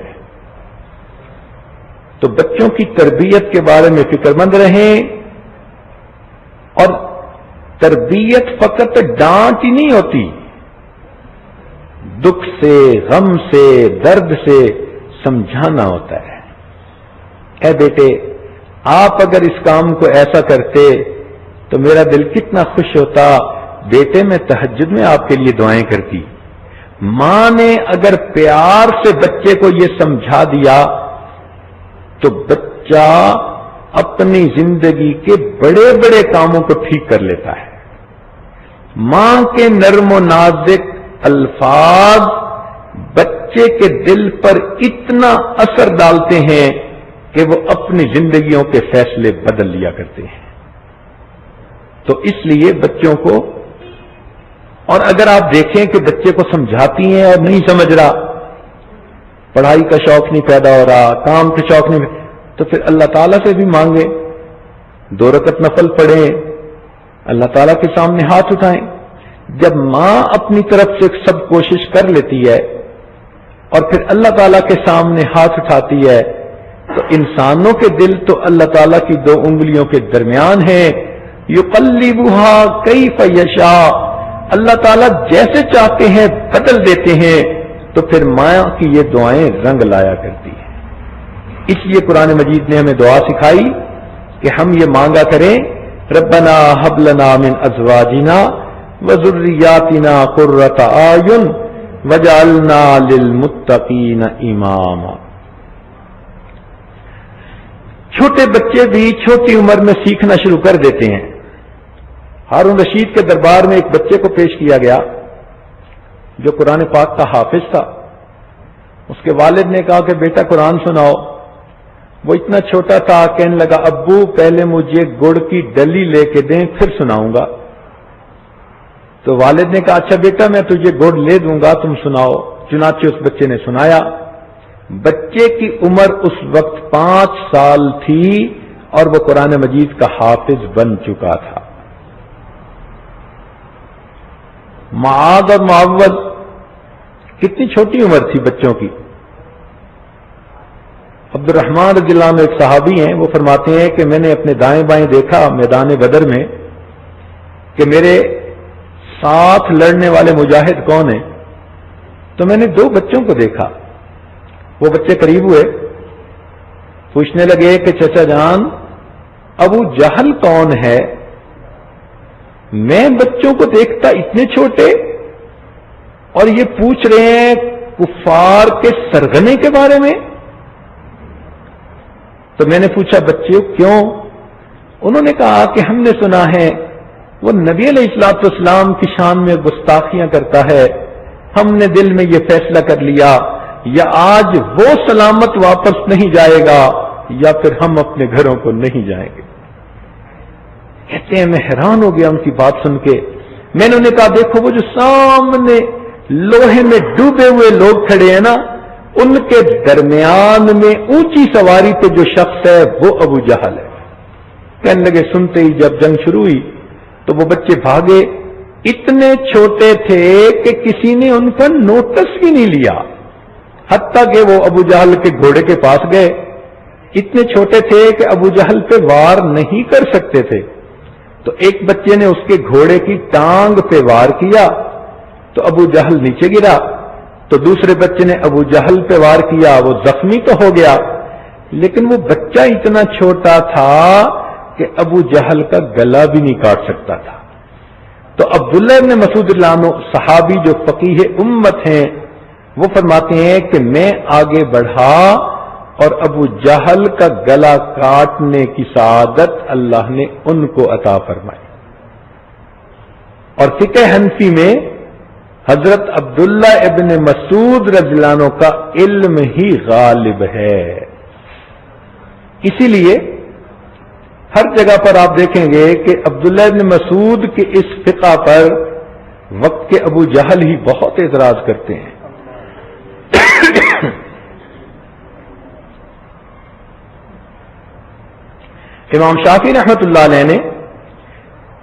S1: تو بچوں کی تربیت کے بارے میں فکر مند رہیں. اور تربیت فقط ڈانٹ ہی نہیں ہوتی، دکھ سے، غم سے، درد سے سمجھانا ہوتا ہے. اے بیٹے آپ اگر اس کام کو ایسا کرتے تو میرا دل کتنا خوش ہوتا. بیٹے میں تہجد میں آپ کے لیے دعائیں کرتی. ماں نے اگر پیار سے بچے کو یہ سمجھا دیا تو بچہ اپنی زندگی کے بڑے بڑے کاموں کو ٹھیک کر لیتا ہے. ماں کے نرم و نازک الفاظ بچے کے دل پر اتنا اثر ڈالتے ہیں کہ وہ اپنی زندگیوں کے فیصلے بدل لیا کرتے ہیں. تو اس لیے بچوں کو، اور اگر آپ دیکھیں کہ بچے کو سمجھاتی ہیں اور نہیں سمجھ رہا، پڑھائی کا شوق نہیں پیدا ہو رہا، کام کا شوق نہیں، تو پھر اللہ تعالیٰ سے بھی مانگیں، 2 رکعت نفل پڑھیں، اللہ تعالیٰ کے سامنے ہاتھ اٹھائیں. جب ماں اپنی طرف سے سب کوشش کر لیتی ہے اور پھر اللہ تعالیٰ کے سامنے ہاتھ اٹھاتی ہے تو انسانوں کے دل تو اللہ تعالیٰ کی دو انگلیوں کے درمیان ہیں، یقلبھا کیف یشاء، اللہ تعالیٰ جیسے چاہتے ہیں بدل دیتے ہیں، تو پھر ماں کی یہ دعائیں رنگ لایا کرتی ہیں۔ اس لیے قرآن مجید نے ہمیں دعا سکھائی کہ ہم یہ مانگا کریں، ربنا ہب لنا من ازواجنا وذریاتنا قرۃ اعین وجعلنا للمتقین اماما۔ چھوٹے بچے بھی چھوٹی عمر میں سیکھنا شروع کر دیتے ہیں۔ ہارون رشید کے دربار میں ایک بچے کو پیش کیا گیا جو قرآن پاک کا حافظ تھا۔ اس کے والد نے کہا کہ بیٹا قرآن سناؤ۔ وہ اتنا چھوٹا تھا، کہنے لگا ابو پہلے مجھے گڑ کی ڈلی لے کے دیں پھر سناؤں گا۔ تو والد نے کہا اچھا بیٹا میں تجھے گڑ لے دوں گا، تم سناؤ۔ چنانچہ اس بچے نے سنایا۔ بچے کی عمر اس وقت 5 سال تھی اور وہ قرآن مجید کا حافظ بن چکا تھا۔ معاذ اور معوذ کتنی چھوٹی عمر تھی بچوں کی۔ عبد الرحمن رضی اللہ عنہ ایک صحابی ہیں، وہ فرماتے ہیں کہ میں نے اپنے دائیں بائیں دیکھا میدان بدر میں کہ میرے ساتھ لڑنے والے مجاہد کون ہیں، تو میں نے 2 بچوں کو دیکھا۔ وہ بچے قریب ہوئے، پوچھنے لگے کہ چچا جان ابو جہل کون ہے؟ میں بچوں کو دیکھتا اتنے چھوٹے اور یہ پوچھ رہے ہیں کفار کے سرغنے کے بارے میں۔ تو میں نے پوچھا بچے کیوں؟ انہوں نے کہا کہ ہم نے سنا ہے وہ نبی علیہ الصلوۃ والسلام کی شان میں گستاخیاں کرتا ہے، ہم نے دل میں یہ فیصلہ کر لیا یا آج وہ سلامت واپس نہیں جائے گا یا پھر ہم اپنے گھروں کو نہیں جائیں گے۔ کہتے ہیں میں حیران ہو گیا ان کی بات سن کے۔ میں نے انہیں کہا دیکھو وہ جو سامنے لوہے میں ڈوبے ہوئے لوگ کھڑے ہیں نا، ان کے درمیان میں اونچی سواری پہ جو شخص ہے وہ ابو جہل ہے۔ کہنے لگے سنتے ہی جب جنگ شروع ہوئی تو وہ بچے بھاگے، اتنے چھوٹے تھے کہ کسی نے ان کا نوٹس بھی نہیں لیا، حتیٰ کہ وہ ابو جہل کے گھوڑے کے پاس گئے۔ اتنے چھوٹے تھے کہ ابو جہل پہ وار نہیں کر سکتے تھے، تو ایک بچے نے اس کے گھوڑے کی ٹانگ پہ وار کیا تو ابو جہل نیچے گرا، تو دوسرے بچے نے ابو جہل پہ وار کیا، وہ زخمی تو ہو گیا لیکن وہ بچہ اتنا چھوٹا تھا کہ ابو جہل کا گلا بھی نہیں کاٹ سکتا تھا۔ تو عبداللہ ابن مسعود اللہ عنہ صحابی جو فقیہ امت ہیں وہ فرماتے ہیں کہ میں آگے بڑھا اور ابو جہل کا گلا کاٹنے کی سعادت اللہ نے ان کو عطا فرمائی۔ اور فقہ حنفی میں حضرت عبداللہ ابن مسعود رضی اللہ عنہ کا علم ہی غالب ہے۔ اسی لیے ہر جگہ پر آپ دیکھیں گے کہ عبداللہ ابن مسعود کے اس فقہ پر وقت کے ابو جہل ہی بہت اعتراض کرتے ہیں۔ امام شافعی رحمت اللہ علیہ نے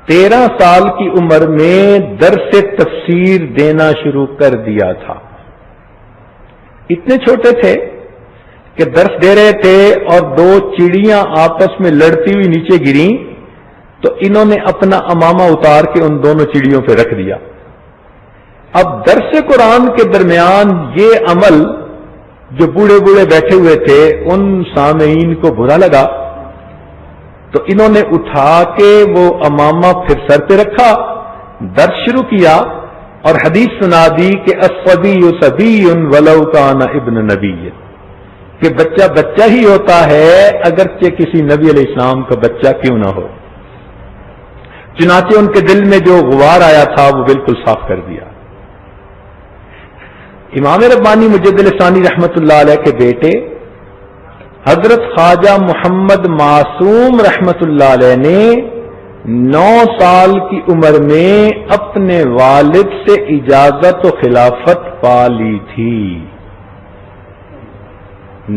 S1: 13 سال کی عمر میں درس تفسیر دینا شروع کر دیا تھا۔ اتنے چھوٹے تھے کہ درس دے رہے تھے اور 2 چڑیاں آپس میں لڑتی ہوئی نیچے گریں تو انہوں نے اپنا امامہ اتار کے ان دونوں چڑیوں پہ رکھ دیا۔ اب درس قرآن کے درمیان یہ عمل جو بوڑھے بوڑھے بیٹھے ہوئے تھے ان سامعین کو برا لگا، تو انہوں نے اٹھا کے وہ امامہ پھر سر پہ رکھا، درس شروع کیا اور حدیث سنا دی کہ الصبی صبی ولو کان ابن نبی، کہ بچہ بچہ ہی ہوتا ہے اگرچہ کسی نبی علیہ السلام کا بچہ کیوں نہ ہو۔ چنانچہ ان کے دل میں جو غبار آیا تھا وہ بالکل صاف کر دیا۔ امام ربانی مجدد ثانی رحمت اللہ علیہ کے بیٹے حضرت خواجہ محمد معصوم رحمت اللہ علیہ نے 9 سال کی عمر میں اپنے والد سے اجازت و خلافت پا لی تھی۔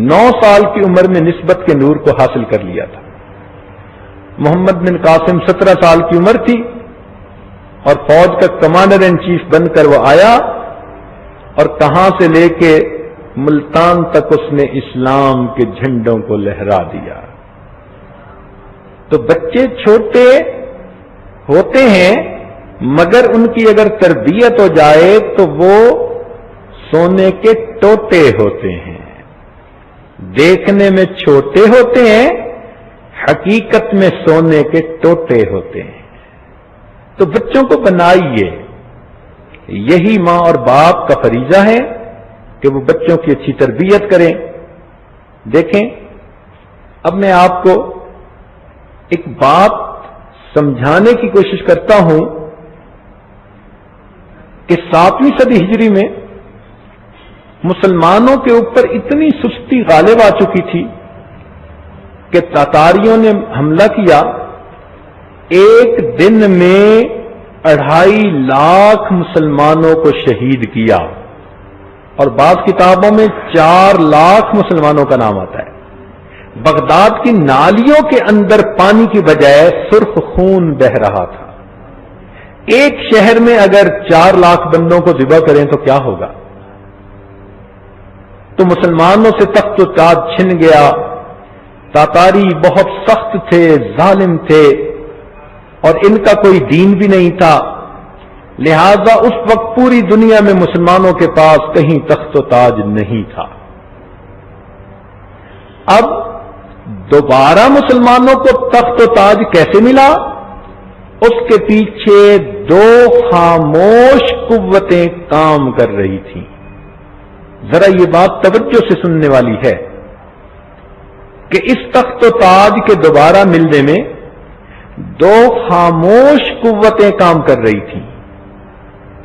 S1: 9 سال کی عمر میں نسبت کے نور کو حاصل کر لیا تھا۔ محمد بن قاسم 17 سال کی عمر تھی اور فوج کا کمانڈر ان چیف بن کر وہ آیا اور کہاں سے لے کے ملتان تک اس نے اسلام کے جھنڈوں کو لہرا دیا۔ تو بچے چھوٹے ہوتے ہیں مگر ان کی اگر تربیت ہو جائے تو وہ سونے کے ٹوٹے ہوتے ہیں، دیکھنے میں چھوٹے ہوتے ہیں، حقیقت میں سونے کے ٹوٹے ہوتے ہیں۔ تو بچوں کو بنائیے، یہی ماں اور باپ کا فریضہ ہے کہ وہ بچوں کی اچھی تربیت کریں۔ دیکھیں، اب میں آپ کو ایک بات سمجھانے کی کوشش کرتا ہوں کہ 7ویں صدی ہجری میں مسلمانوں کے اوپر اتنی سستی غالب آ چکی تھی کہ تاتاریوں نے حملہ کیا، ایک دن میں 2.5 لاکھ مسلمانوں کو شہید کیا، اور بعض کتابوں میں 4 لاکھ مسلمانوں کا نام آتا ہے۔ بغداد کی نالیوں کے اندر پانی کی بجائے سرخ خون بہہ رہا تھا۔ ایک شہر میں اگر 4 لاکھ بندوں کو ذبح کریں تو کیا ہوگا؟ تو مسلمانوں سے تخت و تاج چھن گیا۔ تاتاری بہت سخت تھے، ظالم تھے، اور ان کا کوئی دین بھی نہیں تھا، لہذا اس وقت پوری دنیا میں مسلمانوں کے پاس کہیں تخت و تاج نہیں تھا۔ اب دوبارہ مسلمانوں کو تخت و تاج کیسے ملا؟ اس کے پیچھے 2 خاموش قوتیں کام کر رہی تھیں۔ ذرا یہ بات توجہ سے سننے والی ہے کہ اس تخت و تاج کے دوبارہ ملنے میں 2 خاموش قوتیں کام کر رہی تھیں۔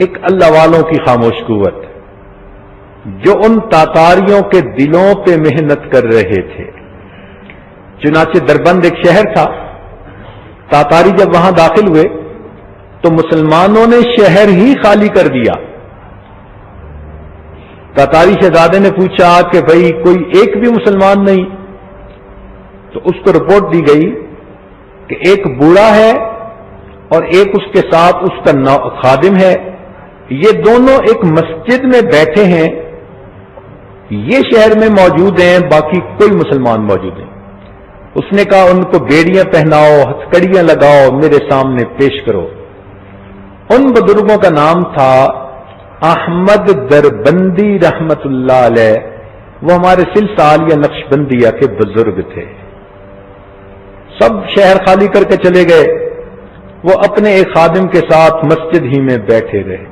S1: ایک اللہ والوں کی خاموش قوت جو ان تاتاریوں کے دلوں پہ محنت کر رہے تھے۔ چنانچہ دربند ایک شہر تھا، تاتاری جب وہاں داخل ہوئے تو مسلمانوں نے شہر ہی خالی کر دیا۔ تاتاری شہزادے نے پوچھا کہ بھئی کوئی ایک بھی مسلمان نہیں؟ تو اس کو رپورٹ دی گئی کہ ایک بوڑھا ہے اور ایک اس کے ساتھ اس کا خادم ہے، یہ دونوں ایک مسجد میں بیٹھے ہیں، یہ شہر میں موجود ہیں، باقی کوئی مسلمان موجود ہیں۔ اس نے کہا ان کو بیڑیاں پہناؤ، ہتھکڑیاں لگاؤ، میرے سامنے پیش کرو۔ ان بزرگوں کا نام تھا احمد دربندی رحمت اللہ علیہ، وہ ہمارے سلسال یا نقشبندیہ کے بزرگ تھے۔ سب شہر خالی کر کے چلے گئے، وہ اپنے ایک خادم کے ساتھ مسجد ہی میں بیٹھے رہے۔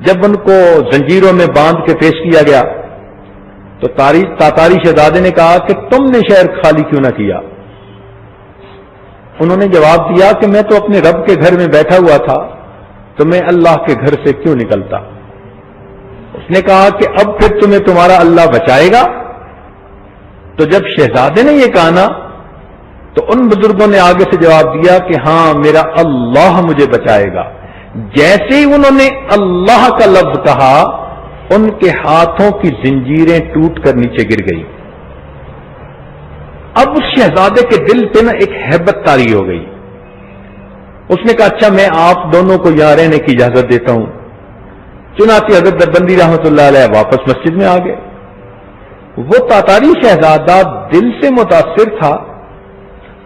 S1: جب ان کو زنجیروں میں باندھ کے پیش کیا گیا تو تاتاری شہزادے نے کہا کہ تم نے شہر خالی کیوں نہ کیا؟ انہوں نے جواب دیا کہ میں تو اپنے رب کے گھر میں بیٹھا ہوا تھا، تو میں اللہ کے گھر سے کیوں نکلتا؟ اس نے کہا کہ اب پھر تمہیں تمہارا اللہ بچائے گا؟ تو جب شہزادے نے یہ کہا نا تو ان بزرگوں نے آگے سے جواب دیا کہ ہاں میرا اللہ مجھے بچائے گا۔ جیسے ہی انہوں نے اللہ کا لفظ کہا ان کے ہاتھوں کی زنجیریں ٹوٹ کر نیچے گر گئی۔ اب اس شہزادے کے دل پہ نا ایک ہیبت طاری ہو گئی۔ اس نے کہا اچھا میں آپ دونوں کو یہاں رہنے کی اجازت دیتا ہوں۔ چنانچہ حضرت دربندی رحمت اللہ علیہ واپس مسجد میں آ گئے۔ وہ تاتاری شہزادہ دل سے متاثر تھا،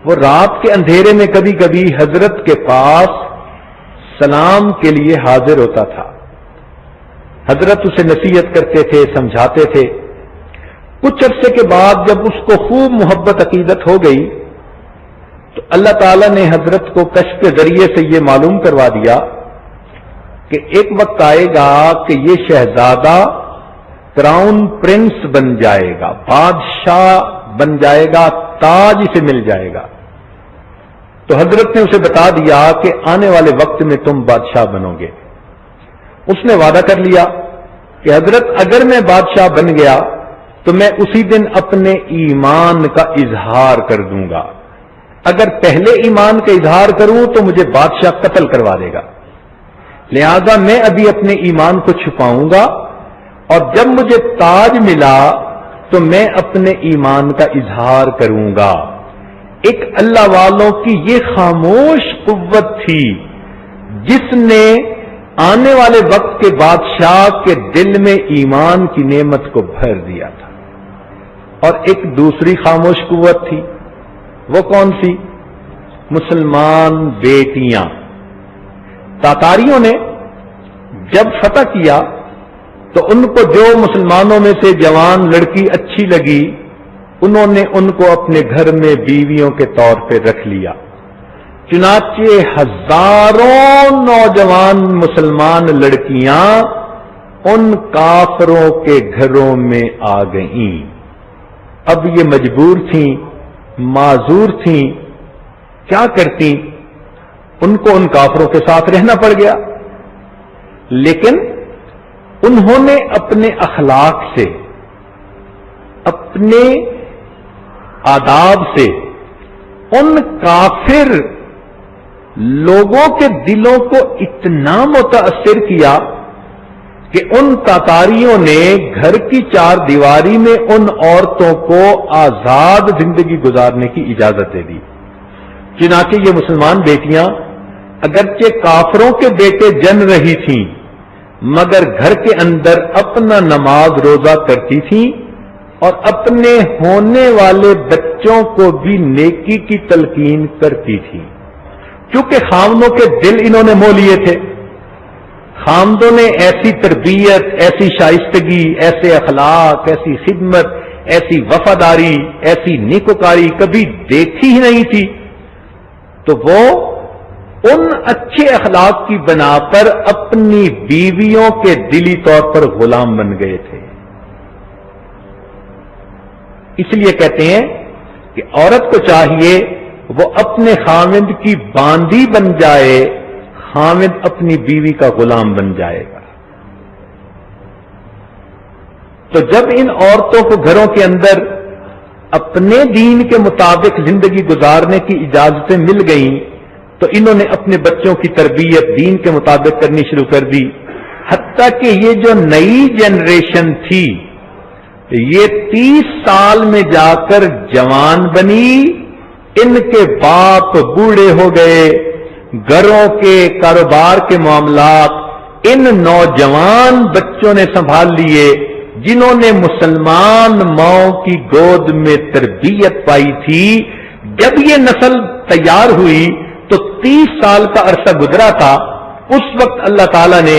S1: وہ رات کے اندھیرے میں کبھی کبھی حضرت کے پاس سلام کے لیے حاضر ہوتا تھا۔ حضرت اسے نصیحت کرتے تھے، سمجھاتے تھے۔ کچھ عرصے کے بعد جب اس کو خوب محبت عقیدت ہو گئی تو اللہ تعالیٰ نے حضرت کو کشف کے ذریعے سے یہ معلوم کروا دیا کہ ایک وقت آئے گا کہ یہ شہزادہ کراؤن پرنس بن جائے گا، بادشاہ بن جائے گا، تاج اسے مل جائے گا۔ تو حضرت نے اسے بتا دیا کہ آنے والے وقت میں تم بادشاہ بنو گے۔ اس نے وعدہ کر لیا کہ حضرت اگر میں بادشاہ بن گیا تو میں اسی دن اپنے ایمان کا اظہار کر دوں گا، اگر پہلے ایمان کا اظہار کروں تو مجھے بادشاہ قتل کروا دے گا، لہذا میں ابھی اپنے ایمان کو چھپاؤں گا، اور جب مجھے تاج ملا تو میں اپنے ایمان کا اظہار کروں گا۔ ایک اللہ والوں کی یہ خاموش قوت تھی جس نے آنے والے وقت کے بادشاہ کے دل میں ایمان کی نعمت کو بھر دیا تھا. اور ایک دوسری خاموش قوت تھی. وہ کون سی؟ مسلمان بیٹیاں. تاتاریوں نے جب فتح کیا تو ان کو جو مسلمانوں میں سے جوان لڑکی اچھی لگی انہوں نے ان کو اپنے گھر میں بیویوں کے طور پہ رکھ لیا. چنانچہ ہزاروں نوجوان مسلمان لڑکیاں ان کافروں کے گھروں میں آ گئیں. اب یہ مجبور تھیں، معذور تھیں، کیا کرتی؟ ان کو ان کافروں کے ساتھ رہنا پڑ گیا. لیکن انہوں نے اپنے اخلاق سے، اپنے آداب سے ان کافر لوگوں کے دلوں کو اتنا متاثر کیا کہ ان تاتاریوں نے گھر کی چار دیواری میں ان عورتوں کو آزاد زندگی گزارنے کی اجازت دے دی. چنانچہ یہ مسلمان بیٹیاں اگرچہ کافروں کے بیٹے جن رہی تھیں مگر گھر کے اندر اپنا نماز روزہ کرتی تھیں اور اپنے ہونے والے بچوں کو بھی نیکی کی تلقین کرتی تھیں. کیونکہ خامدوں کے دل انہوں نے مو لیے تھے. خامدوں نے ایسی تربیت، ایسی شائستگی، ایسے اخلاق، ایسی خدمت، ایسی وفاداری، ایسی نیکوکاری کبھی دیکھی ہی نہیں تھی. تو وہ ان اچھے اخلاق کی بنا پر اپنی بیویوں کے دلی طور پر غلام بن گئے تھے. اس لیے کہتے ہیں کہ عورت کو چاہیے وہ اپنے خاوند کی باندی بن جائے، خاوند اپنی بیوی کا غلام بن جائے گا. تو جب ان عورتوں کو گھروں کے اندر اپنے دین کے مطابق زندگی گزارنے کی اجازتیں مل گئیں تو انہوں نے اپنے بچوں کی تربیت دین کے مطابق کرنی شروع کر دی. حتیٰ کہ یہ جو نئی جنریشن تھی یہ 30 سال میں جا کر جوان بنی، ان کے باپ بوڑھے ہو گئے، گھروں کے کاروبار کے معاملات ان نوجوان بچوں نے سنبھال لیے جنہوں نے مسلمان ماؤں کی گود میں تربیت پائی تھی. جب یہ نسل تیار ہوئی تو 30 سال کا عرصہ گزرا تھا. اس وقت اللہ تعالی نے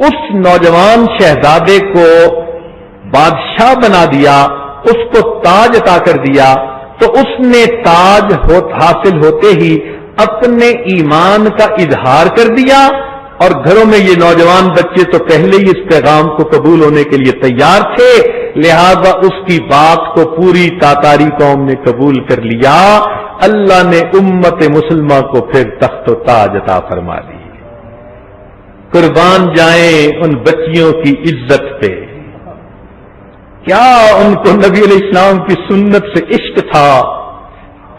S1: اس نوجوان شہزادے کو بادشاہ بنا دیا، اس کو تاج عطا کر دیا. تو اس نے تاج حاصل ہوتے ہی اپنے ایمان کا اظہار کر دیا اور گھروں میں یہ نوجوان بچے تو پہلے ہی اس پیغام کو قبول ہونے کے لیے تیار تھے، لہذا اس کی بات کو پوری تاتاری قوم نے قبول کر لیا. اللہ نے امت مسلمہ کو پھر تخت و تاج عطا فرما دی. قربان جائیں ان بچیوں کی عزت پہ. کیا ان کو نبی علیہ السلام کی سنت سے عشق تھا؟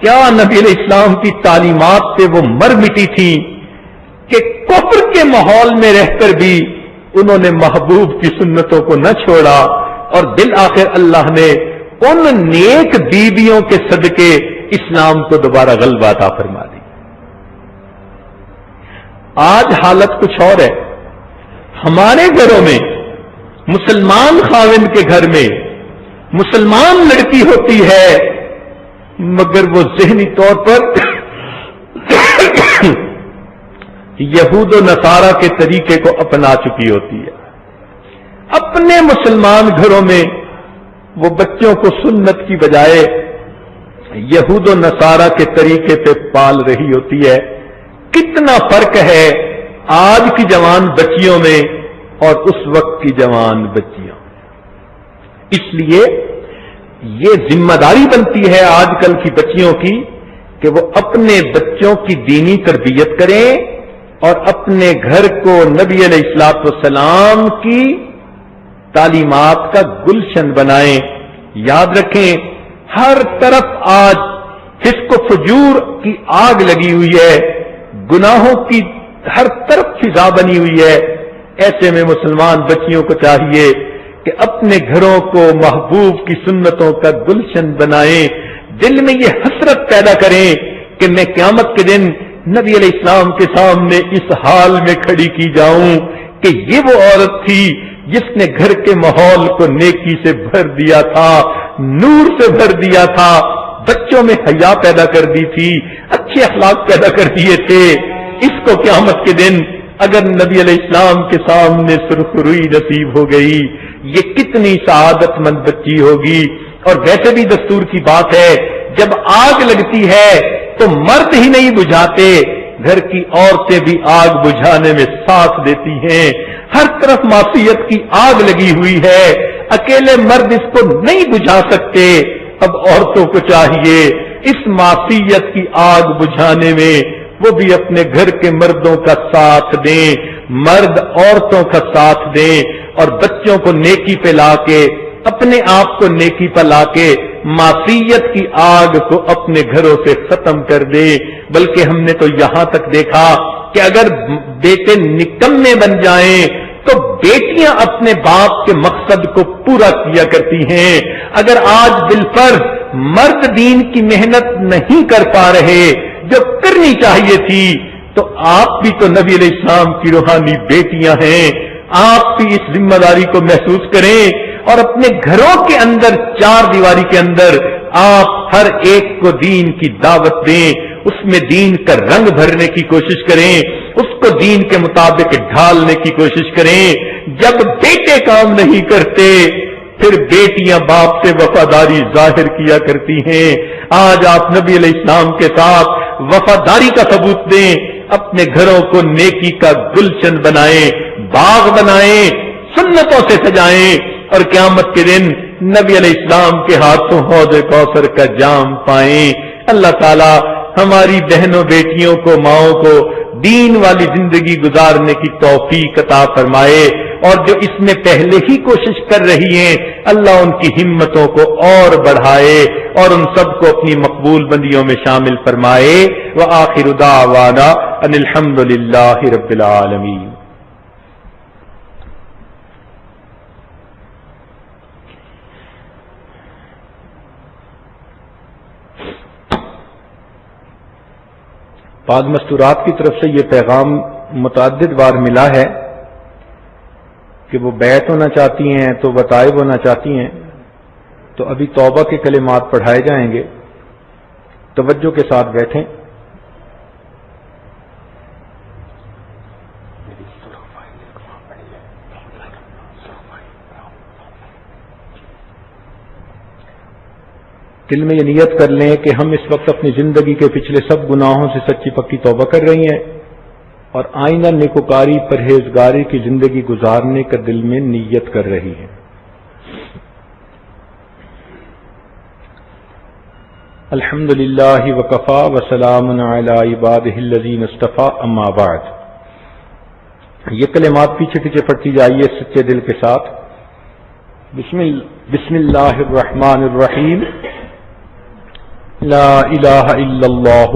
S1: کیا نبی علیہ السلام کی تعلیمات پہ وہ مر مٹی تھی کہ کفر کے ماحول میں رہ کر بھی انہوں نے محبوب کی سنتوں کو نہ چھوڑا اور بالآخر اللہ نے ان نیک بیویوں کے صدقے اسلام کو دوبارہ غلبہ عطا فرما دی. آج حالت کچھ اور ہے. ہمارے گھروں میں مسلمان خاوند کے گھر میں مسلمان لڑکی ہوتی ہے مگر وہ ذہنی طور پر یہود و نصارہ کے طریقے کو اپنا چکی ہوتی ہے. اپنے مسلمان گھروں میں وہ بچوں کو سنت کی بجائے یہود و نصارہ کے طریقے پہ پال رہی ہوتی ہے. کتنا فرق ہے آج کی جوان بچیوں میں اور اس وقت کی جوان بچیاں. اس لیے یہ ذمہ داری بنتی ہے آج کل کی بچیوں کی کہ وہ اپنے بچوں کی دینی تربیت کریں اور اپنے گھر کو نبی علیہ الصلوۃ والسلام کی تعلیمات کا گلشن بنائیں. یاد رکھیں ہر طرف آج فسق و فجور کی آگ لگی ہوئی ہے، گناہوں کی ہر طرف فضا بنی ہوئی ہے. ایسے میں مسلمان بچیوں کو چاہیے کہ اپنے گھروں کو محبوب کی سنتوں کا گلشن بنائیں. دل میں یہ حسرت پیدا کریں کہ میں قیامت کے دن نبی علیہ السلام کے سامنے اس حال میں کھڑی کی جاؤں کہ یہ وہ عورت تھی جس نے گھر کے ماحول کو نیکی سے بھر دیا تھا، نور سے بھر دیا تھا، بچوں میں حیا پیدا کر دی تھی، اچھے اخلاق پیدا کر دیے تھے. اس کو قیامت کے دن اگر نبی علیہ السلام کے سامنے سرخروئی نصیب ہو گئی، یہ کتنی سعادت مند بچی ہوگی. اور ویسے بھی دستور کی بات ہے، جب آگ لگتی ہے تو مرد ہی نہیں بجھاتے، گھر کی عورتیں بھی آگ بجھانے میں ساتھ دیتی ہیں. ہر طرف معصیت کی آگ لگی ہوئی ہے، اکیلے مرد اس کو نہیں بجھا سکتے. اب عورتوں کو چاہیے اس معصیت کی آگ بجھانے میں وہ بھی اپنے گھر کے مردوں کا ساتھ دیں، مرد عورتوں کا ساتھ دیں، اور بچوں کو نیکی پہ لا کے، اپنے آپ کو نیکی پہ لا کے معصیت کی آگ کو اپنے گھروں سے ختم کر دے. بلکہ ہم نے تو یہاں تک دیکھا کہ اگر بیٹے نکمے بن جائیں تو بیٹیاں اپنے باپ کے مقصد کو پورا کیا کرتی ہیں. اگر آج بالفرض مرد دین کی محنت نہیں کر پا رہے جو کرنی چاہیے تھی، تو آپ بھی تو نبی علیہ السلام کی روحانی بیٹیاں ہیں. آپ بھی اس ذمہ داری کو محسوس کریں اور اپنے گھروں کے اندر، چار دیواری کے اندر آپ ہر ایک کو دین کی دعوت دیں، اس میں دین کا رنگ بھرنے کی کوشش کریں، اس کو دین کے مطابق ڈھالنے کی کوشش کریں. جب بیٹے کام نہیں کرتے پھر بیٹیاں باپ سے وفاداری ظاہر کیا کرتی ہیں. آج آپ نبی علیہ السلام کے ساتھ وفاداری کا ثبوت دیں، اپنے گھروں کو نیکی کا گلشن بنائیں، باغ بنائیں، سنتوں سے سجائیں، اور قیامت کے دن نبی علیہ السلام کے ہاتھوں حوض کوثر کا جام پائیں. اللہ تعالی ہماری بہنوں بیٹیوں کو، ماؤں کو دین والی زندگی گزارنے کی توفیق عطا فرمائے، اور جو اس میں پہلے ہی کوشش کر رہی ہیں اللہ ان کی ہمتوں کو اور بڑھائے اور ان سب کو اپنی مقبول بندیوں میں شامل فرمائے. وآخر دعوانا ان الحمد للہ رب العالمین. بعض مستورات کی طرف سے یہ پیغام متعدد بار ملا ہے کہ وہ بیعت ہونا چاہتی ہیں تو وطائب ہونا چاہتی ہیں، تو ابھی توبہ کے کلمات پڑھائے جائیں گے. توجہ کے ساتھ بیٹھیں. دل میں یہ نیت کر لیں کہ ہم اس وقت اپنی زندگی کے پچھلے سب گناہوں سے سچی پکی توبہ کر رہی ہیں اور آئندہ نیکوکاری پرہیزگاری کی زندگی گزارنے کا دل میں نیت کر رہی ہیں. الحمدللہ وکفا وسلام علی عبادہ الذین اصطفیٰ اما بعد. یہ کلمات پیچھے پیچھے پڑھتی جائیے سچے دل کے ساتھ. بسم اللہ الرحمن الرحیم. لا الہ الا اللہ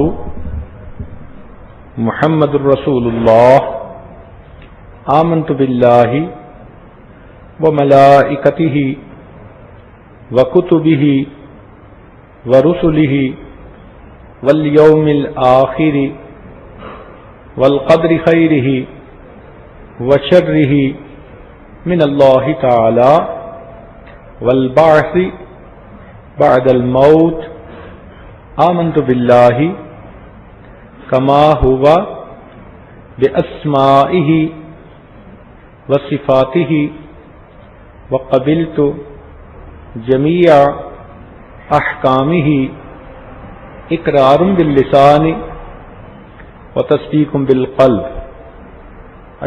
S1: محمد الرسول اللہ. آمنت باللہ وملائکتہ وکتبہ ورسلہ والیوم الآخر والقدر خیرہ وشرہ من اللہ تعالی والبعث بعد الموت. آمنت باللہ کما ہوا باسمائہ وصفاتہ وقبلت جمیع احکامہ اقرار باللسان وتصدیق بالقلب.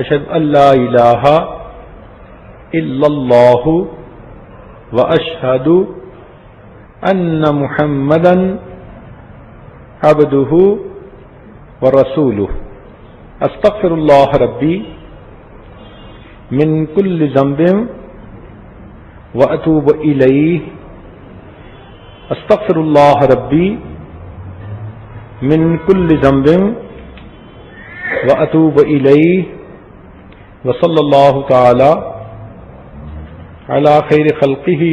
S1: اشہد ان لا الہ الا اللہ واشہد ان محمدا عبدہ ورسولہ. استغفر اللہ ربی من کل ذنب واتوب الیہ. استغفر اللہ ربی من کل ذنب واتوب الیہ. وصلی اللہ تعالی علی خیر خلقہ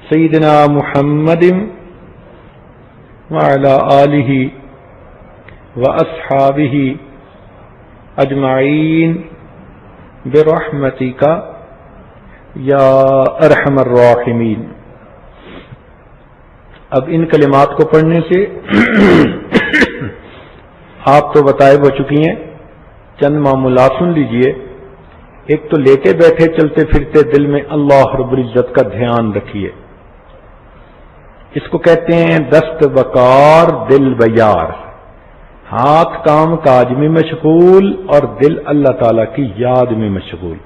S1: سیدنا محمد وعلى آلہ وأصحابه أجمعين برحمتك یا ارحم الراحمین۔ اب ان کلمات کو پڑھنے سے آپ تو بتائے ہو چکی ہیں، چند معمولات سن لیجئے۔ ایک تو لیٹے بیٹھے چلتے پھرتے دل میں اللہ رب العزت کا دھیان رکھیے، اس کو کہتے ہیں دست بکار دل بیار، ہاتھ کام کاج میں مشغول اور دل اللہ تعالی کی یاد میں مشغول۔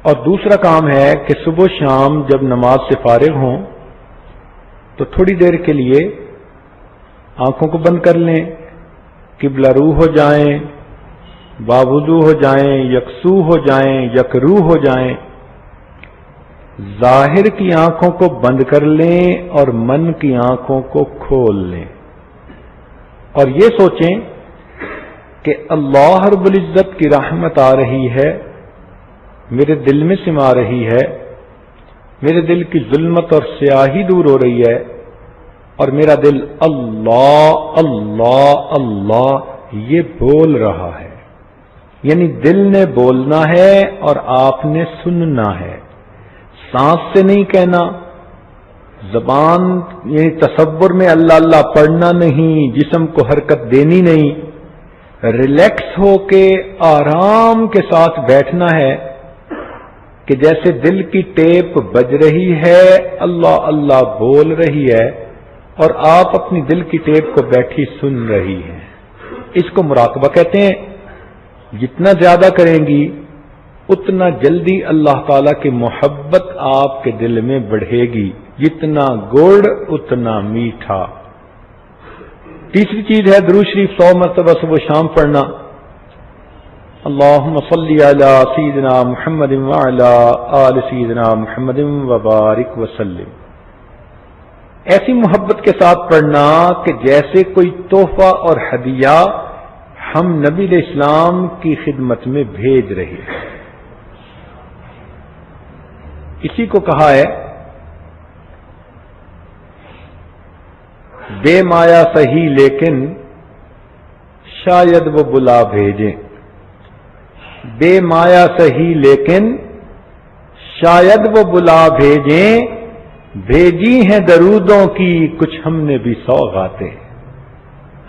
S1: اور دوسرا کام ہے کہ صبح شام جب نماز سے فارغ ہوں تو تھوڑی دیر کے لیے آنکھوں کو بند کر لیں، قبلہ رو ہو جائیں، باوضو ہو جائیں، یکسو ہو جائیں، یکرو ہو جائیں، ظاہر کی آنکھوں کو بند کر لیں اور من کی آنکھوں کو کھول لیں، اور یہ سوچیں کہ اللہ رب العزت کی رحمت آ رہی ہے، میرے دل میں سما رہی ہے، میرے دل کی ظلمت اور سیاہی دور ہو رہی ہے، اور میرا دل اللہ اللہ اللہ یہ بول رہا ہے۔ یعنی دل نے بولنا ہے اور آپ نے سننا ہے، سانس سے نہیں کہنا، زبان یعنی تصور میں اللہ اللہ پڑھنا نہیں، جسم کو حرکت دینی نہیں، ریلیکس ہو کے آرام کے ساتھ بیٹھنا ہے کہ جیسے دل کی ٹیپ بج رہی ہے، اللہ اللہ بول رہی ہے، اور آپ اپنی دل کی ٹیپ کو بیٹھی سن رہی ہیں۔ اس کو مراقبہ کہتے ہیں۔ جتنا زیادہ کریں گی اتنا جلدی اللہ تعالی کی محبت آپ کے دل میں بڑھے گی، جتنا گڑ اتنا میٹھا۔ تیسری چیز ہے درود شریف 100 مرتبہ صبح شام پڑھنا۔ اللہم صلی علی سیدنا محمد وعلی آل سیدنا محمد وبارک وسلم۔ ایسی محبت کے ساتھ پڑھنا کہ جیسے کوئی تحفہ اور ہدیہ ہم نبی علیہ السلام کی خدمت میں بھیج رہے ہیں۔ اسی کو کہا ہے بے مایا سہی لیکن شاید وہ بلا بھیجیں، بے مایا سہی لیکن شاید وہ بلا بھیجیں، بھیجی ہیں درودوں کی کچھ ہم نے بھی سوغاتیں،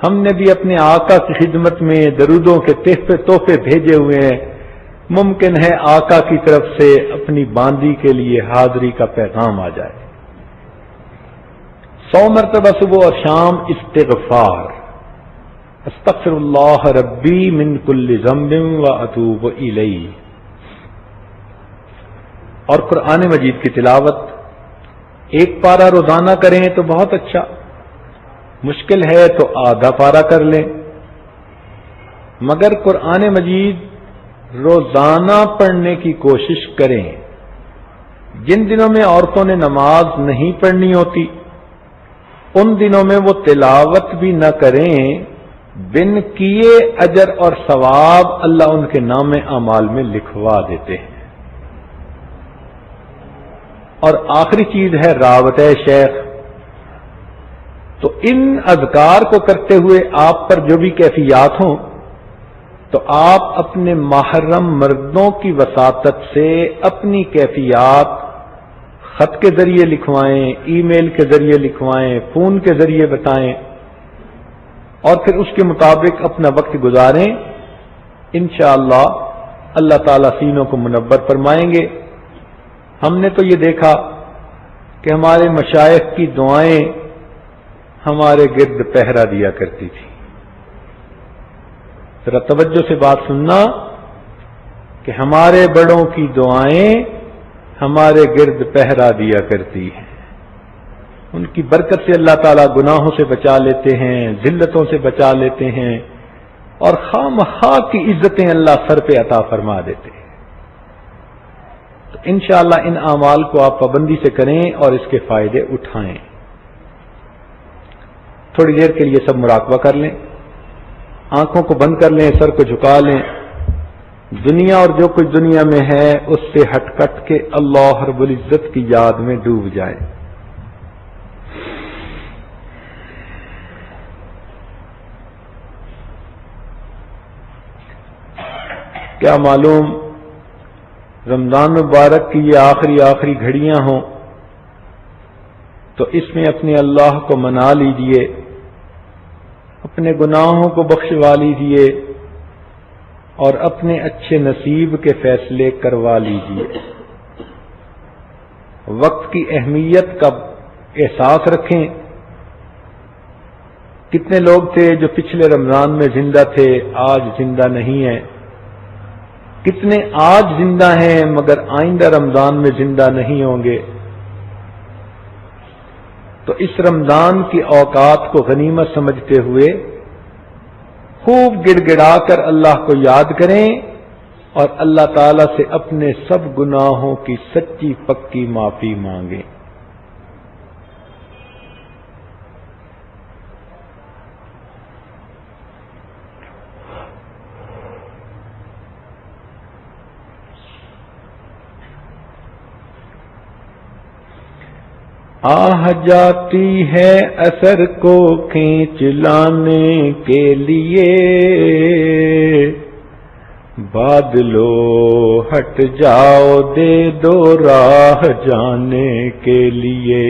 S1: ہم نے بھی اپنے آقا کی خدمت میں درودوں کے تحفے بھیجے ہوئے ہیں، ممکن ہے آقا کی طرف سے اپنی باندی کے لیے حاضری کا پیغام آ جائے۔ 100 مرتبہ صبح اور شام استغفار، استغفر اللہ ربی من کل ذنب واتوب الیہ۔ اور قرآن مجید کی تلاوت ایک پارہ روزانہ کریں تو بہت اچھا، مشکل ہے تو آدھا پارہ کر لیں، مگر قرآن مجید روزانہ پڑھنے کی کوشش کریں۔ جن دنوں میں عورتوں نے نماز نہیں پڑھنی ہوتی ان دنوں میں وہ تلاوت بھی نہ کریں، بن کیے اجر اور ثواب اللہ ان کے نام اعمال میں لکھوا دیتے ہیں۔ اور آخری چیز ہے راوت شیخ۔ تو ان اذکار کو کرتے ہوئے آپ پر جو بھی کیفیات ہوں تو آپ اپنے محرم مردوں کی وساطت سے اپنی کیفیات خط کے ذریعے لکھوائیں، ای میل کے ذریعے لکھوائیں، فون کے ذریعے بتائیں، اور پھر اس کے مطابق اپنا وقت گزاریں۔ انشاءاللہ اللہ تعالیٰ سینوں کو منور فرمائیں گے۔ ہم نے تو یہ دیکھا کہ ہمارے مشائخ کی دعائیں ہمارے گرد پہرا دیا کرتی تھی۔ ذرا توجہ سے بات سننا کہ ہمارے بڑوں کی دعائیں ہمارے گرد پہرا دیا کرتی ہیں، ان کی برکت سے اللہ تعالیٰ گناہوں سے بچا لیتے ہیں، ذلتوں سے بچا لیتے ہیں، اور خواہ کی عزتیں اللہ سر پہ عطا فرما دیتے ہیں۔ تو انشاءاللہ ان اعمال کو آپ پابندی سے کریں اور اس کے فائدے اٹھائیں۔ تھوڑی دیر کے لیے سب مراقبہ کر لیں، آنکھوں کو بند کر لیں، سر کو جھکا لیں، دنیا اور جو کچھ دنیا میں ہے اس سے ہٹ کٹ کے اللہ رب العزت کی یاد میں ڈوب جائیں۔ کیا معلوم رمضان مبارک کی یہ آخری گھڑیاں ہوں، تو اس میں اپنے اللہ کو منا لیجئے، اپنے گناہوں کو بخشوا لیجئے اور اپنے اچھے نصیب کے فیصلے کروا لیجئے۔ وقت کی اہمیت کا احساس رکھیں۔ کتنے لوگ تھے جو پچھلے رمضان میں زندہ تھے، آج زندہ نہیں ہیں؟ کتنے آج زندہ ہیں مگر آئندہ رمضان میں زندہ نہیں ہوں گے؟ تو اس رمضان کی اوقات کو غنیمت سمجھتے ہوئے خوب گڑ گڑا کر اللہ کو یاد کریں اور اللہ تعالی سے اپنے سب گناہوں کی سچی پکی معافی مانگیں۔ آہ جاتی ہے اثر کو کھینچ لانے کے لیے، بادلو ہٹ جاؤ دے دو راہ جانے کے لیے۔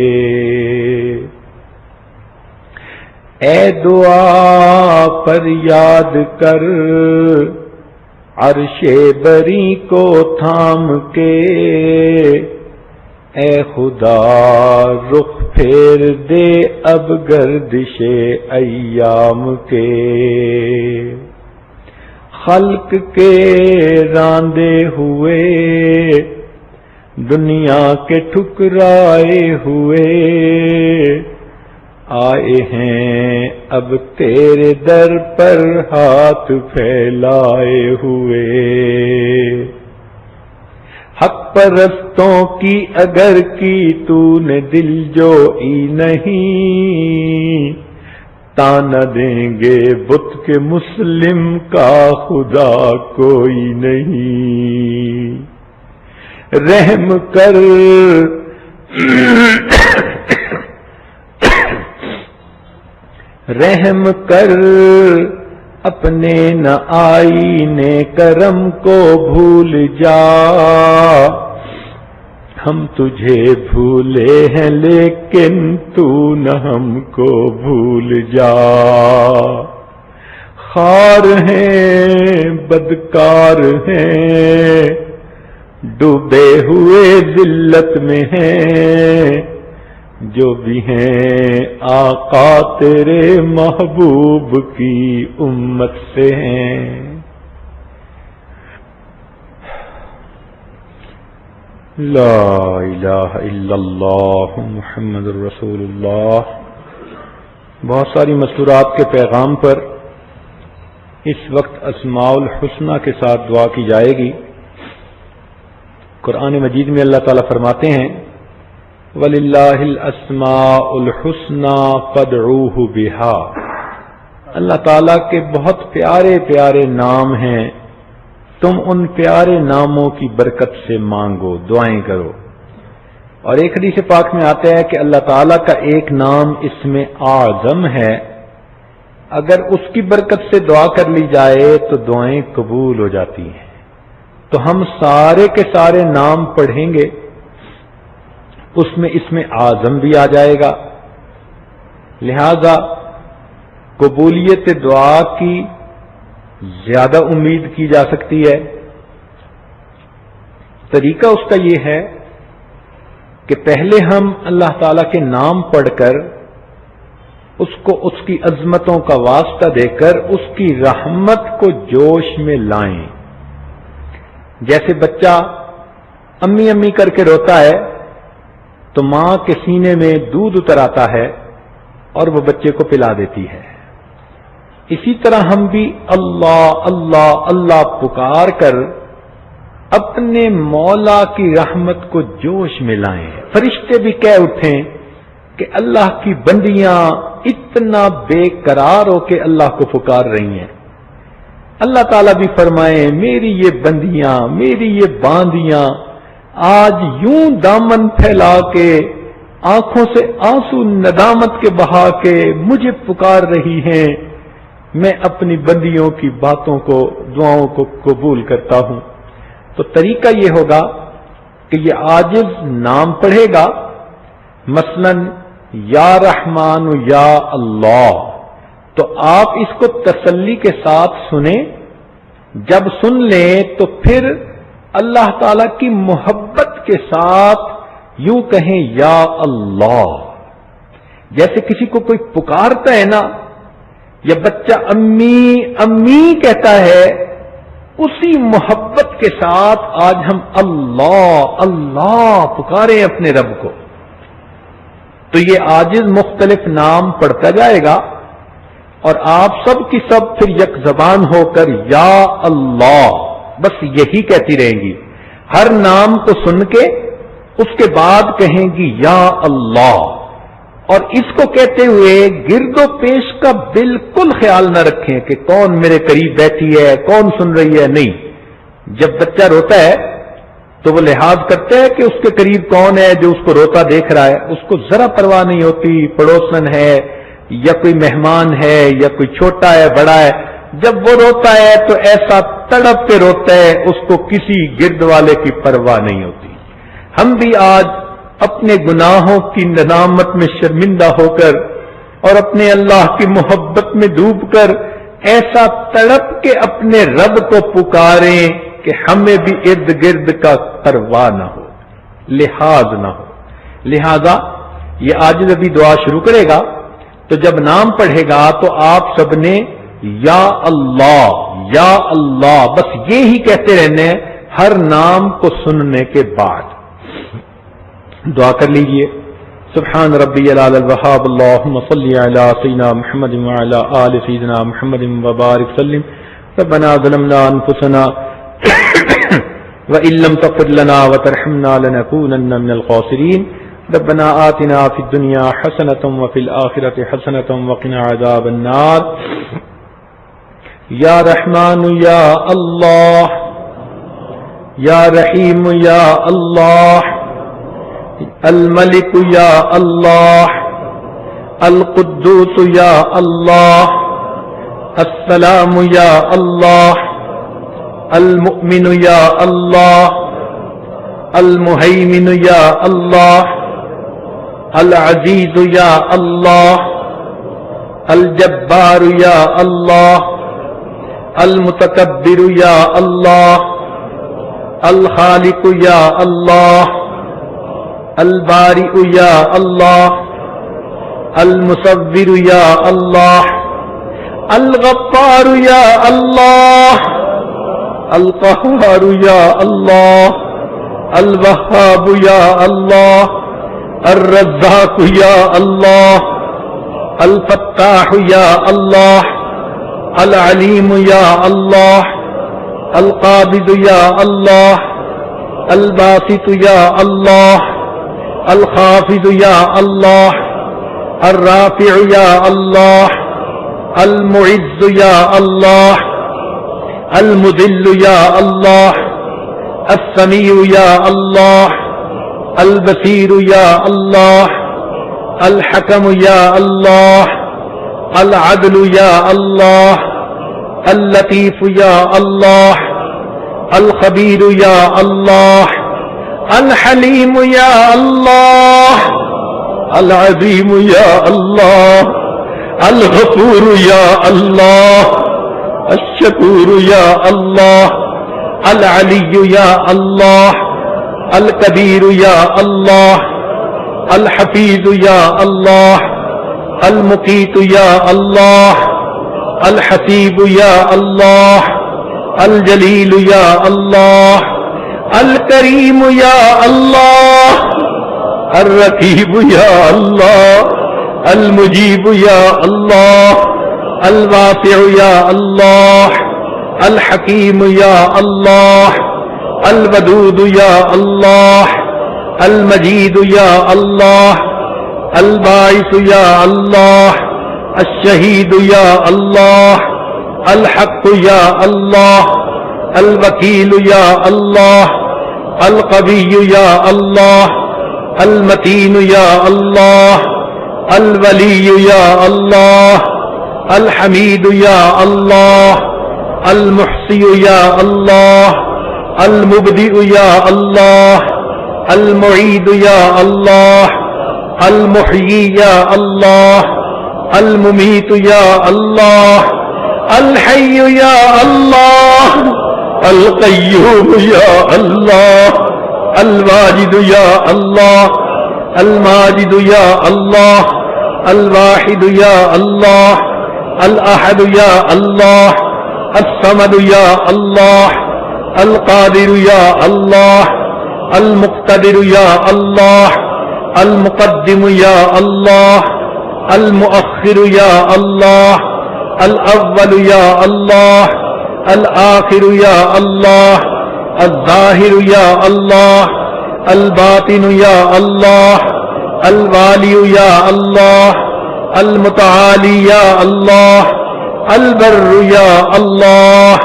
S1: اے دعا پر یاد کر عرش بری کو تھام کے، اے خدا رخ پھیر دے اب گردش ایام کے۔ خلق کے راندے ہوئے دنیا کے ٹھکرائے ہوئے، آئے ہیں اب تیرے در پر ہاتھ پھیلائے ہوئے۔ حق پرستوں کی اگر کی تو نے دل جوئی نہیں، تانا دیں گے بت کے مسلم کا خدا کوئی نہیں۔ رحم کر رحم کر اپنے نہ آئینے کرم کو بھول جا، ہم تجھے بھولے ہیں لیکن تو نہ ہم کو بھول جا۔ خار ہیں بدکار ہیں ڈوبے ہوئے ذلت میں ہیں، جو بھی ہیں آقا تیرے محبوب کی امت سے ہیں۔ لا الہ الا اللہ محمد الرسول اللہ۔ بہت ساری مسورات کے پیغام پر اس وقت اسماء الحسنہ کے ساتھ دعا کی جائے گی۔ قرآن مجید میں اللہ تعالیٰ فرماتے ہیں وَلِلَّهِ الْأَسْمَاءُ الْحُسْنَى فَادْعُوهُ بِهَا۔ اللہ تعالیٰ کے بہت پیارے پیارے نام ہیں، تم ان پیارے ناموں کی برکت سے مانگو، دعائیں کرو۔ اور ایک حدیث پاک میں آتا ہے کہ اللہ تعالیٰ کا ایک نام اسم اعظم ہے، اگر اس کی برکت سے دعا کر لی جائے تو دعائیں قبول ہو جاتی ہیں۔ تو ہم سارے کے سارے نام پڑھیں گے، اس میں اسم اعظم بھی آ جائے گا، لہذا قبولیت دعا کی زیادہ امید کی جا سکتی ہے۔ طریقہ اس کا یہ ہے کہ پہلے ہم اللہ تعالی کے نام پڑھ کر اس کو اس کی عظمتوں کا واسطہ دے کر اس کی رحمت کو جوش میں لائیں۔ جیسے بچہ امی امی کر کے روتا ہے تو ماں کے سینے میں دودھ اتر آتا ہے اور وہ بچے کو پلا دیتی ہے، اسی طرح ہم بھی اللہ اللہ اللہ پکار کر اپنے مولا کی رحمت کو جوش میں لائیں۔ فرشتے بھی کہہ اٹھیں کہ اللہ کی بندیاں اتنا بے قرار ہو کے اللہ کو پکار رہی ہیں۔ اللہ تعالیٰ بھی فرمائیں میری یہ بندیاں، میری یہ باندیاں آج یوں دامن پھیلا کے آنکھوں سے آنسو ندامت کے بہا کے مجھے پکار رہی ہیں میں اپنی بندیوں کی باتوں کو، دعاؤں کو قبول کرتا ہوں۔ تو طریقہ یہ ہوگا کہ یہ عاجز نام پڑھے گا، مثلا یا رحمان یا اللہ، تو آپ اس کو تسلی کے ساتھ سنیں۔ جب سن لیں تو پھر اللہ تعالی کی محبت کے ساتھ یوں کہیں یا اللہ، جیسے کسی کو کوئی پکارتا ہے نا، یا بچہ امی امی کہتا ہے، اسی محبت کے ساتھ آج ہم اللہ اللہ پکاریں اپنے رب کو۔ تو یہ عاجز مختلف نام پڑھتا جائے گا اور آپ سب کی سب پھر یک زبان ہو کر یا اللہ بس یہی کہتی رہیں گی۔ ہر نام کو سن کے اس کے بعد کہیں گی یا اللہ، اور اس کو کہتے ہوئے گرد و پیش کا بالکل خیال نہ رکھیں کہ کون میرے قریب بیٹھی ہے، کون سن رہی ہے، نہیں۔ جب بچہ روتا ہے تو وہ لحاظ کرتا ہے کہ اس کے قریب کون ہے جو اس کو روتا دیکھ رہا ہے، اس کو ذرا پرواہ نہیں ہوتی پڑوسن ہے یا کوئی مہمان ہے یا کوئی چھوٹا ہے بڑا ہے۔ جب وہ روتا ہے تو ایسا تڑپ کے روتا ہے، اس کو کسی گرد والے کی پرواہ نہیں ہوتی۔ ہم بھی آج اپنے گناہوں کی ندامت میں شرمندہ ہو کر اور اپنے اللہ کی محبت میں ڈوب کر ایسا تڑپ کے اپنے رب کو پکاریں کہ ہمیں بھی ارد گرد کا پرواہ نہ ہو، لحاظ نہ ہو۔ لہذا یہ عاجز ابھی دعا شروع کرے گا، تو جب نام پڑھے گا تو آپ سب نے یا اللہ بس یہی کہتے رہنے ہیں ہر نام کو سننے کے بعد۔ دعا کر لیجئے۔ سبحان ربی العلی الوہاب، اللہم صلی علی سیدنا محمد وعلی آل سیدنا محمد وبارک وسلم۔ ربنا ظلمنا انفسنا وإن لم تغفر لنا وترحمنا لنكونن من الخاسرين۔ ربنا آتنا في الدنيا حسنة وفي الآخرة حسنة وقنا عذاب النار۔ یا رحمان یا اللہ، یا رحیم یا اللہ، الملک یا اللہ، القدوس یا اللہ، السلام یا اللہ، المؤمن یا اللہ، المہیمن یا اللہ، العزیز یا اللہ، الجبار یا اللہ، المتکبر یا اللہ، الخالق یا اللہ، البارئ یا اللہ، المصور یا اللہ، الغفار یا اللہ، القہار یا اللہ، الوہاب یا اللہ، الرزاق یا اللہ، الفتاح یا اللہ، العلیم یا اللہ، القابض یا اللہ، الباسط یا اللہ، الخافض یا اللہ، الرافع یا اللہ، المعز یا اللہ، المذل یا اللہ، السمیع یا اللہ، البصیر یا اللہ، الحکم یا اللہ، العدل یا اللہ، اللطیف یا اللہ، الخبیر یا اللہ، الحلیم یا اللہ، العظیم یا اللہ، الغفور یا اللہ، الشکور یا اللہ، العلی یا اللہ، الکبیر یا اللہ، الحفیظ یا اللہ، المقیت یا اللہ، الحسیب یا اللہ، الجلیل یا اللہ، الکریم یا اللہ، الرقیب یا اللہ، المجیب یا اللہ، الواسع یا اللہ، الحکیم یا اللہ، الودود یا اللہ، المجید یا اللہ، الباعث یا اللہ، الشہید یا اللہ، الحق یا اللہ، الوکیل یا اللہ، القوی یا اللہ، المتین یا اللہ، الولی یا اللہ، الحمید یا اللہ، المحصی یا اللہ، المبدئ یا اللہ، المعید یا اللہ، المحیی یا اللہ، الممیت یا اللہ، الحی یا اللہ، القیوم یا اللہ، الواجد یا اللہ، الماجد یا اللہ، الواحد یا اللہ، الاحد یا اللہ، الصمد یا اللہ، القادر یا اللہ، المقتدر یا اللہ، المقدم یا اللہ، المؤخر یا اللہ، الاول یا اللہ، الآخر یا اللہ، الظاہر یا اللہ، الباطن یا اللہ، الوالی یا اللہ، المتعالی یا اللہ، البر یا اللہ،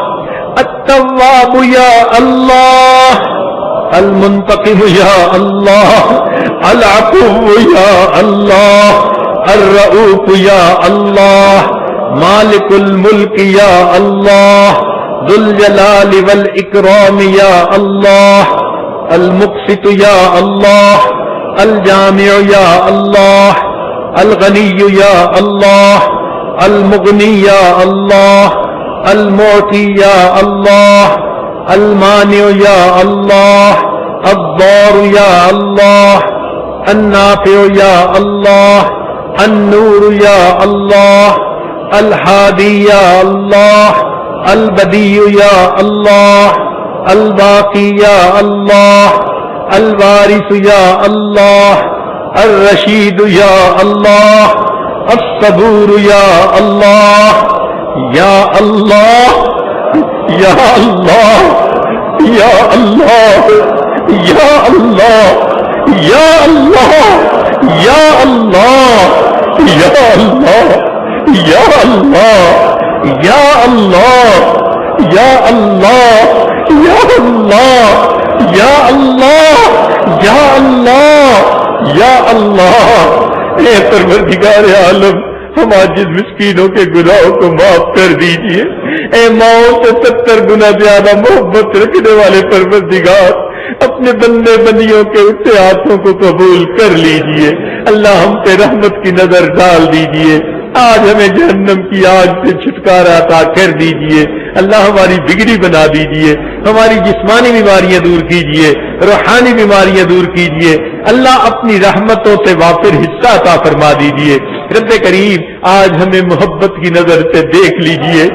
S1: التواب یا اللہ، المنتقم یا اللہ، العفو یا اللہ، الرؤوف یا اللہ، مالک الملک یا اللہ، ذو الجلال والاکرام یا اللہ، المقسط یا اللہ، الجامع یا اللہ، الغنی یا اللہ، المغنی یا اللہ، المعطی یا اللہ، المانع یا اللہ، الضار یا اللہ، النافع یا اللہ، النور یا اللہ، الہادی یا اللہ، البدیع یا اللہ، الباقی یا اللہ، الوارث یا اللہ، الرشید یا اللہ، الصبور یا اللہ، یا اللہ، یا اللہ، یا اللہ، یا اللہ، یا اللہ، یا اللہ، یا اللہ، یا اللہ، یا اللہ، یا اللہ، یا اللہ، یا اللہ، یا اللہ، یا اللہ۔ اے پروردگار عالم، ہم عاجز مسکینوں کے گناہوں کو معاف کر دیجئے۔ اے ماؤں سے 70 گنا زیادہ محبت رکھنے والے پروردگار، اپنے بندے بندیوں کے اٹھے ہاتھوں کو قبول کر لیجئے۔ اللہ ہم پہ رحمت کی نظر ڈال دیجئے۔ آج ہمیں جہنم کی آگ سے چھٹکارا عطا کر دیجئے۔ اللہ ہماری بگڑی بنا دیجئے، ہماری جسمانی بیماریاں دور کیجئے، روحانی بیماریاں دور کیجئے۔ اللہ اپنی رحمتوں سے وافر حصہ عطا فرما دیجئے۔ رب کریم آج ہمیں محبت کی نظر سے دیکھ لیجئے۔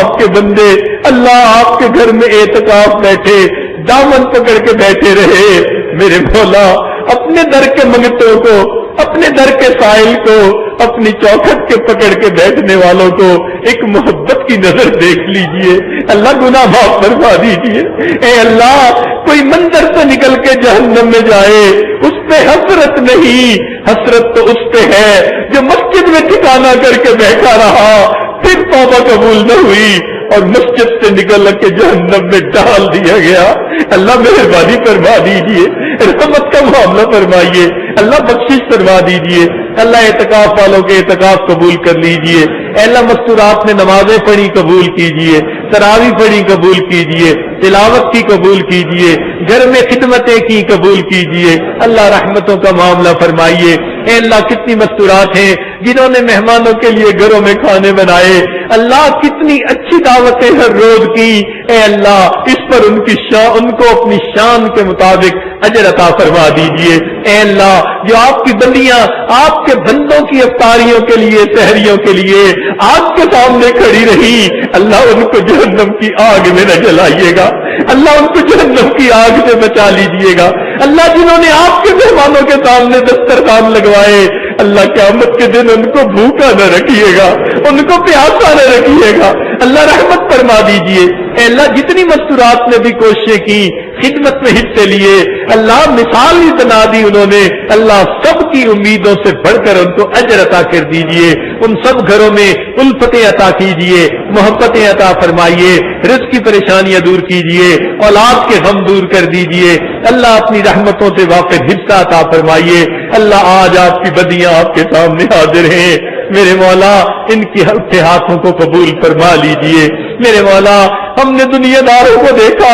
S1: آپ کے بندے اللہ آپ کے گھر میں اعتکاف بیٹھے دامن پکڑ کے بیٹھے رہے۔ میرے مولا اپنے در کے منگتوں کو، اپنے در کے سائل کو، اپنی چوکھٹ کے پکڑ کے بیٹھنے والوں کو ایک محبت کی نظر دیکھ لیجئے۔ اللہ گناہ معاف فرما دیجئے۔ اے اللہ کوئی منظر سے نکل کے جہنم میں جائے اس پہ حسرت نہیں، حسرت تو اس پہ ہے جو مسجد میں ٹھکانہ کر کے بیٹھا رہا، پھر توبہ قبول نہ ہوئی اور مسجد سے نکل کے جہنم میں ڈال دیا گیا۔ اللہ مہربانی فرما دیجئے، رحمت کا معاملہ فرمائیے، اللہ بخشش فرما دیجئے۔ اللہ اعتکاف والوں کے اعتکاف قبول کر لیجئے۔ اے اللہ مستورات نے نمازیں پڑھی قبول کیجئے، تراویح پڑھی قبول کیجئے، تلاوت کی قبول کیجئے، گھر میں خدمتیں کی قبول کیجئے۔ اللہ رحمتوں کا معاملہ فرمائیے۔ اے اللہ کتنی مستورات ہیں جنہوں نے مہمانوں کے لیے گھروں میں کھانے بنائے، اللہ کتنی اچھی دعوتیں ہر روز کی۔ اے اللہ اس پر ان کو اپنی شان کے مطابق اجر عطا فرما دیجئے۔ اے اللہ جو آپ کی بندیاں آپ کے بندوں کی افطاریوں کے لیے، سحریوں کے لیے آگ کے سامنے کھڑی رہی، اللہ ان کو جہنم کی آگ میں نہ جلائیے گا، اللہ ان کو جہنم کی آگ سے بچا لیجیے گا۔ اللہ جنہوں نے آپ کے مہمانوں کے سامنے دسترخوان لگوائے، اللہ قیامت کے دن ان کو بھوکا نہ رکھیے گا، ان کو پیاسا نہ رکھیے گا۔ اللہ رحمت فرما دیجئے۔ اے اللہ جتنی مستورات نے بھی کوششیں کی، خدمت میں حصے لیے، اللہ مثال ہی بنا دی انہوں نے، اللہ سب کی امیدوں سے بڑھ کر ان کو اجر عطا کر دیجئے۔ ان سب گھروں میں الفتیں عطا کیجئے، محبتیں عطا فرمائیے، رزق کی پریشانیاں دور کیجئے، اولاد کے غم دور کر دیجئے۔ اللہ اپنی رحمتوں سے واقف حصہ عطا فرمائیے۔ اللہ آج آپ کی بدیاں آپ کے سامنے حاضر ہیں، میرے مولا ان کی ہلکے ہاتھوں کو قبول فرما لیجئے. میرے مولا ہم نے دنیا داروں کو دیکھا،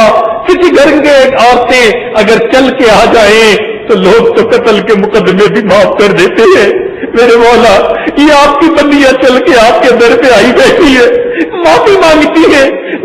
S1: کسی گھر کے عورتیں اگر چل کے آ جائیں تو لوگ تو قتل کے مقدمے بھی معاف کر دیتے ہیں. میرے مولا یہ آپ کی بندیاں چل کے آپ کے در پہ آئی بیٹھی ہے، معافی مانگتی ہے،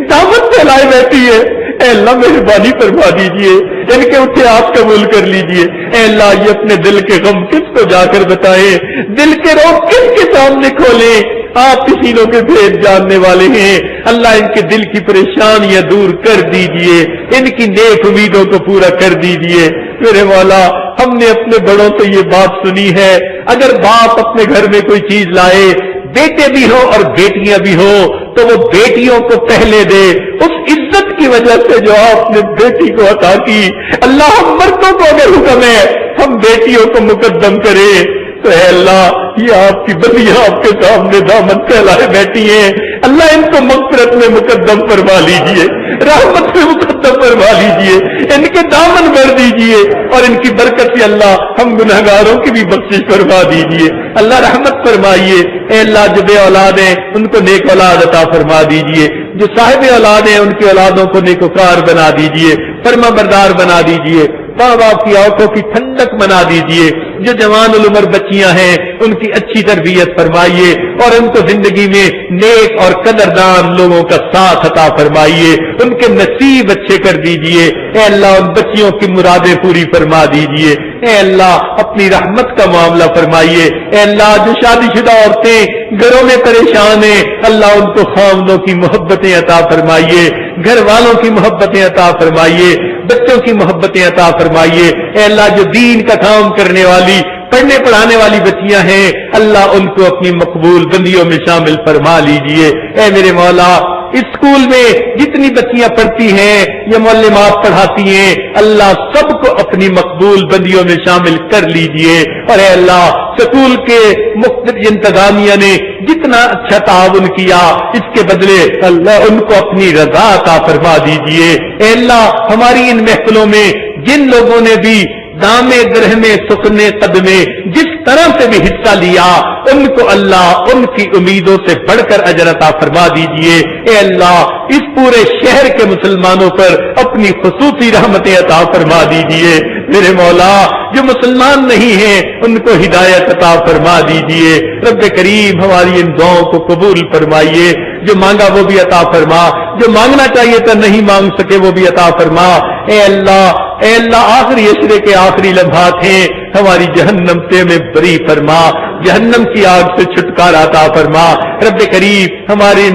S1: دعوت پھیلائے بیٹھی ہے. اے اللہ مہربانی فرما دیجئے، ان کے اٹھے آپ قبول کر لیجئے. اے اللہ یہ اپنے دل کے غم کس کو جا کر بتائیں، دل کے روگ کس کے سامنے کھولیں؟ آپ سینوں کے بھید جاننے والے ہیں. اللہ ان کے دل کی پریشانیاں دور کر دیجئے، ان کی نیک امیدوں کو پورا کر دیجئے. میرے مولا ہم نے اپنے بڑوں سے یہ بات سنی ہے، اگر باپ اپنے گھر میں کوئی چیز لائے، بیٹے بھی ہو اور بیٹیاں بھی ہو، تو وہ بیٹیوں کو پہلے دے. اس عزت کی وجہ سے جو آپ نے بیٹی کو عطا کی، اللہ ہم مردوں کو اگر حکم ہے ہم بیٹیوں کو مقدم کریں تو اے اللہ یہ آپ کی بندیاں آپ کے سامنے دامن پھیلائے بیٹھی ہیں. اللہ ان کو مغفرت میں مقدم فرما لیجئے، رحمت میں مقدم فرما لیجئے، ان کے دامن بھر دیجئے اور ان کی برکت سے اللہ ہم گنہگاروں کی بھی بخشش فرما دیجئے. اللہ رحمت فرمائیے. اے اللہ جو بے اولاد ہیں ان کو نیک اولاد عطا فرما دیجئے، جو صاحب اولاد ہیں ان کی اولادوں کو نیکوکار بنا دیجئے، فرما بردار بنا دیجئے، ماں باپ کی آنکھوں کی ٹھنڈک بنا دیجئے. جو جوان العمر بچیاں ہیں ان کی اچھی تربیت فرمائیے اور ان کو زندگی میں نیک اور قدردان لوگوں کا ساتھ عطا فرمائیے، ان کے نصیب اچھے کر دیجئے. اے اللہ ان بچیوں کی مرادیں پوری فرما دیجئے. اے اللہ اپنی رحمت کا معاملہ فرمائیے. اے اللہ جو شادی شدہ عورتیں گھروں میں پریشان ہیں، اللہ ان کو خاوندوں کی محبتیں عطا فرمائیے، گھر والوں کی محبتیں عطا فرمائیے، بچوں کی محبتیں عطا فرمائیے. اے اللہ جو دین کا کام کرنے والی پڑھنے پڑھانے والی بچیاں ہیں، اللہ ان کو اپنی مقبول بندیوں میں شامل فرما لیجئے. اے میرے مولا اسکول میں جتنی بچیاں پڑھتی ہیں یا معلمات پڑھاتی ہیں، اللہ سب کو اپنی مقبول بندیوں میں شامل کر لیجئے. اور اے اللہ اسکول کے مختلف انتظامیہ نے جتنا اچھا تعاون کیا اس کے بدلے اللہ ان کو اپنی رضا عطا فرما دیجئے. اے اللہ ہماری ان محفلوں میں جن لوگوں نے بھی دامے گرہمے سکنے قدمے جس طرح سے بھی حصہ لیا، ان کو اللہ ان کی امیدوں سے بڑھ کر اجر عطا فرما دیجئے. اے اللہ اس پورے شہر کے مسلمانوں پر اپنی خصوصی رحمتیں عطا فرما دیجئے. میرے مولا جو مسلمان نہیں ہیں ان کو ہدایت عطا فرما دیجئے. رب کریم ہماری ان دعاؤں کو قبول فرمائیے. جو مانگا وہ بھی عطا فرما، جو مانگنا چاہیے تھا نہیں مانگ سکے وہ بھی عطا فرما. اے اللہ آخری عشرے کے آخری لمحات ہیں، ہماری جہنم سے ہمیں بری فرما، جہنم کی آگ سے چھٹکارا عطا فرما. رب کریم ہمارے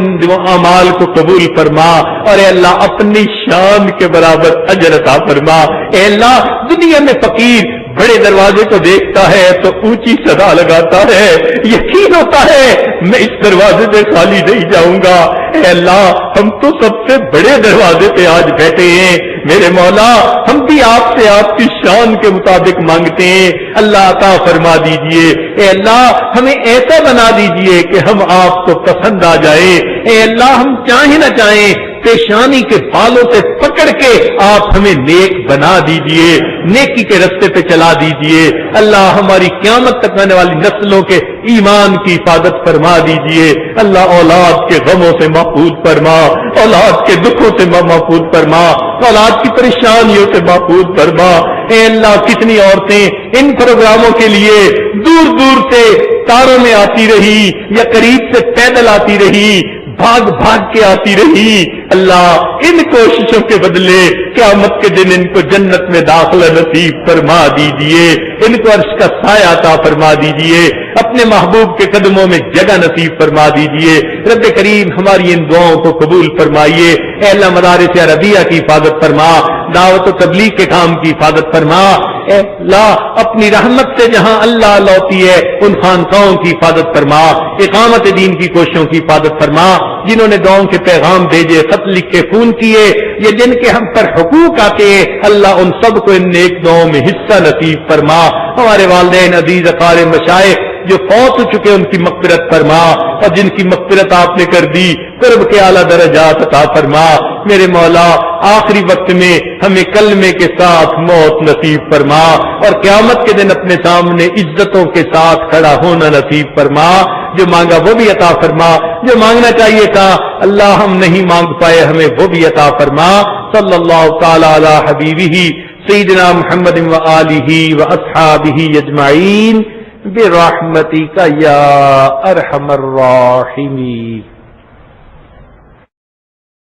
S1: اعمال کو قبول فرما اور اے اللہ اپنی شان کے برابر اجر عطا فرما. اے اللہ دنیا میں فقیر بڑے دروازے کو دیکھتا ہے تو اونچی صدا لگاتا ہے، یقین ہوتا ہے میں اس دروازے پہ خالی نہیں جاؤں گا. اے اللہ ہم تو سب سے بڑے دروازے پہ آج بیٹھے ہیں. میرے مولا ہم بھی آپ سے آپ کی شان کے مطابق مانگتے ہیں، اللہ عطا فرما دیجئے. اے اللہ ہمیں ایسا بنا دیجئے کہ ہم آپ کو پسند آ جائیں. اے اللہ ہم چاہیں نہ چاہیں پیشانی کے بالوں سے پکڑ کے آپ ہمیں نیک بنا دیجئے، نیکی کے رستے پہ چلا دیجئے. اللہ ہماری قیامت تک آنے والی نسلوں کے ایمان کی حفاظت فرما دیجئے. اللہ اولاد کے غموں سے محفوظ فرما، اولاد کے دکھوں سے محفوظ فرما، اولاد کی پریشانیوں سے محفوظ فرما. اے اللہ کتنی عورتیں ان پروگراموں کے لیے دور دور سے کاروں میں آتی رہی یا قریب سے پیدل آتی رہی، بھاگ بھاگ کے آتی رہی. اللہ ان کوششوں کے بدلے قیامت کے دن ان کو جنت میں داخلہ نصیب فرما دیجئے، ان کو عرش کا سایہ عطا فرما دیجئے، اپنے محبوب کے قدموں میں جگہ نصیب فرما دیجئے. رب کریم ہماری ان دعاؤں کو قبول فرمائیے. اے اللہ مدارس عربیہ کی حفاظت فرما، دعوت و تبلیغ کے کام کی حفاظت فرما. اے اللہ اپنی رحمت سے جہاں اللہ لوتی ہے ان خانقاہوں کی حفاظت فرما، اقامت دین کی کوششوں کی حفاظت فرما. جنہوں نے دعاؤں کے پیغام بھیجے، خط لکھ کے فون کیے، یہ جن کے ہم پر حقوق آتے ہیں، اللہ ان سب کو ان نیک دعاؤں میں حصہ نصیب فرما. ہمارے والدین عزیز اقارب مشائخ جو فوت ہو چکے ان کی مغفرت فرما، اور جن کی مغفرت آپ نے کر دی قرب کے اعلیٰ درجات عطا فرما۔ میرے مولا آخری وقت میں ہمیں کلمے کے ساتھ موت نصیب فرما، اور قیامت کے دن اپنے سامنے عزتوں کے ساتھ کھڑا ہونا نصیب فرما۔ جو مانگا وہ بھی عطا فرما، جو مانگنا چاہیے تھا اللہ ہم نہیں مانگ پائے ہمیں وہ بھی عطا فرما۔ صلی اللہ تعالی علی حبیبہ سیدنا محمد و آلہ و اصحابہ اجمعین برحمتک یا ارحم الراحمین۔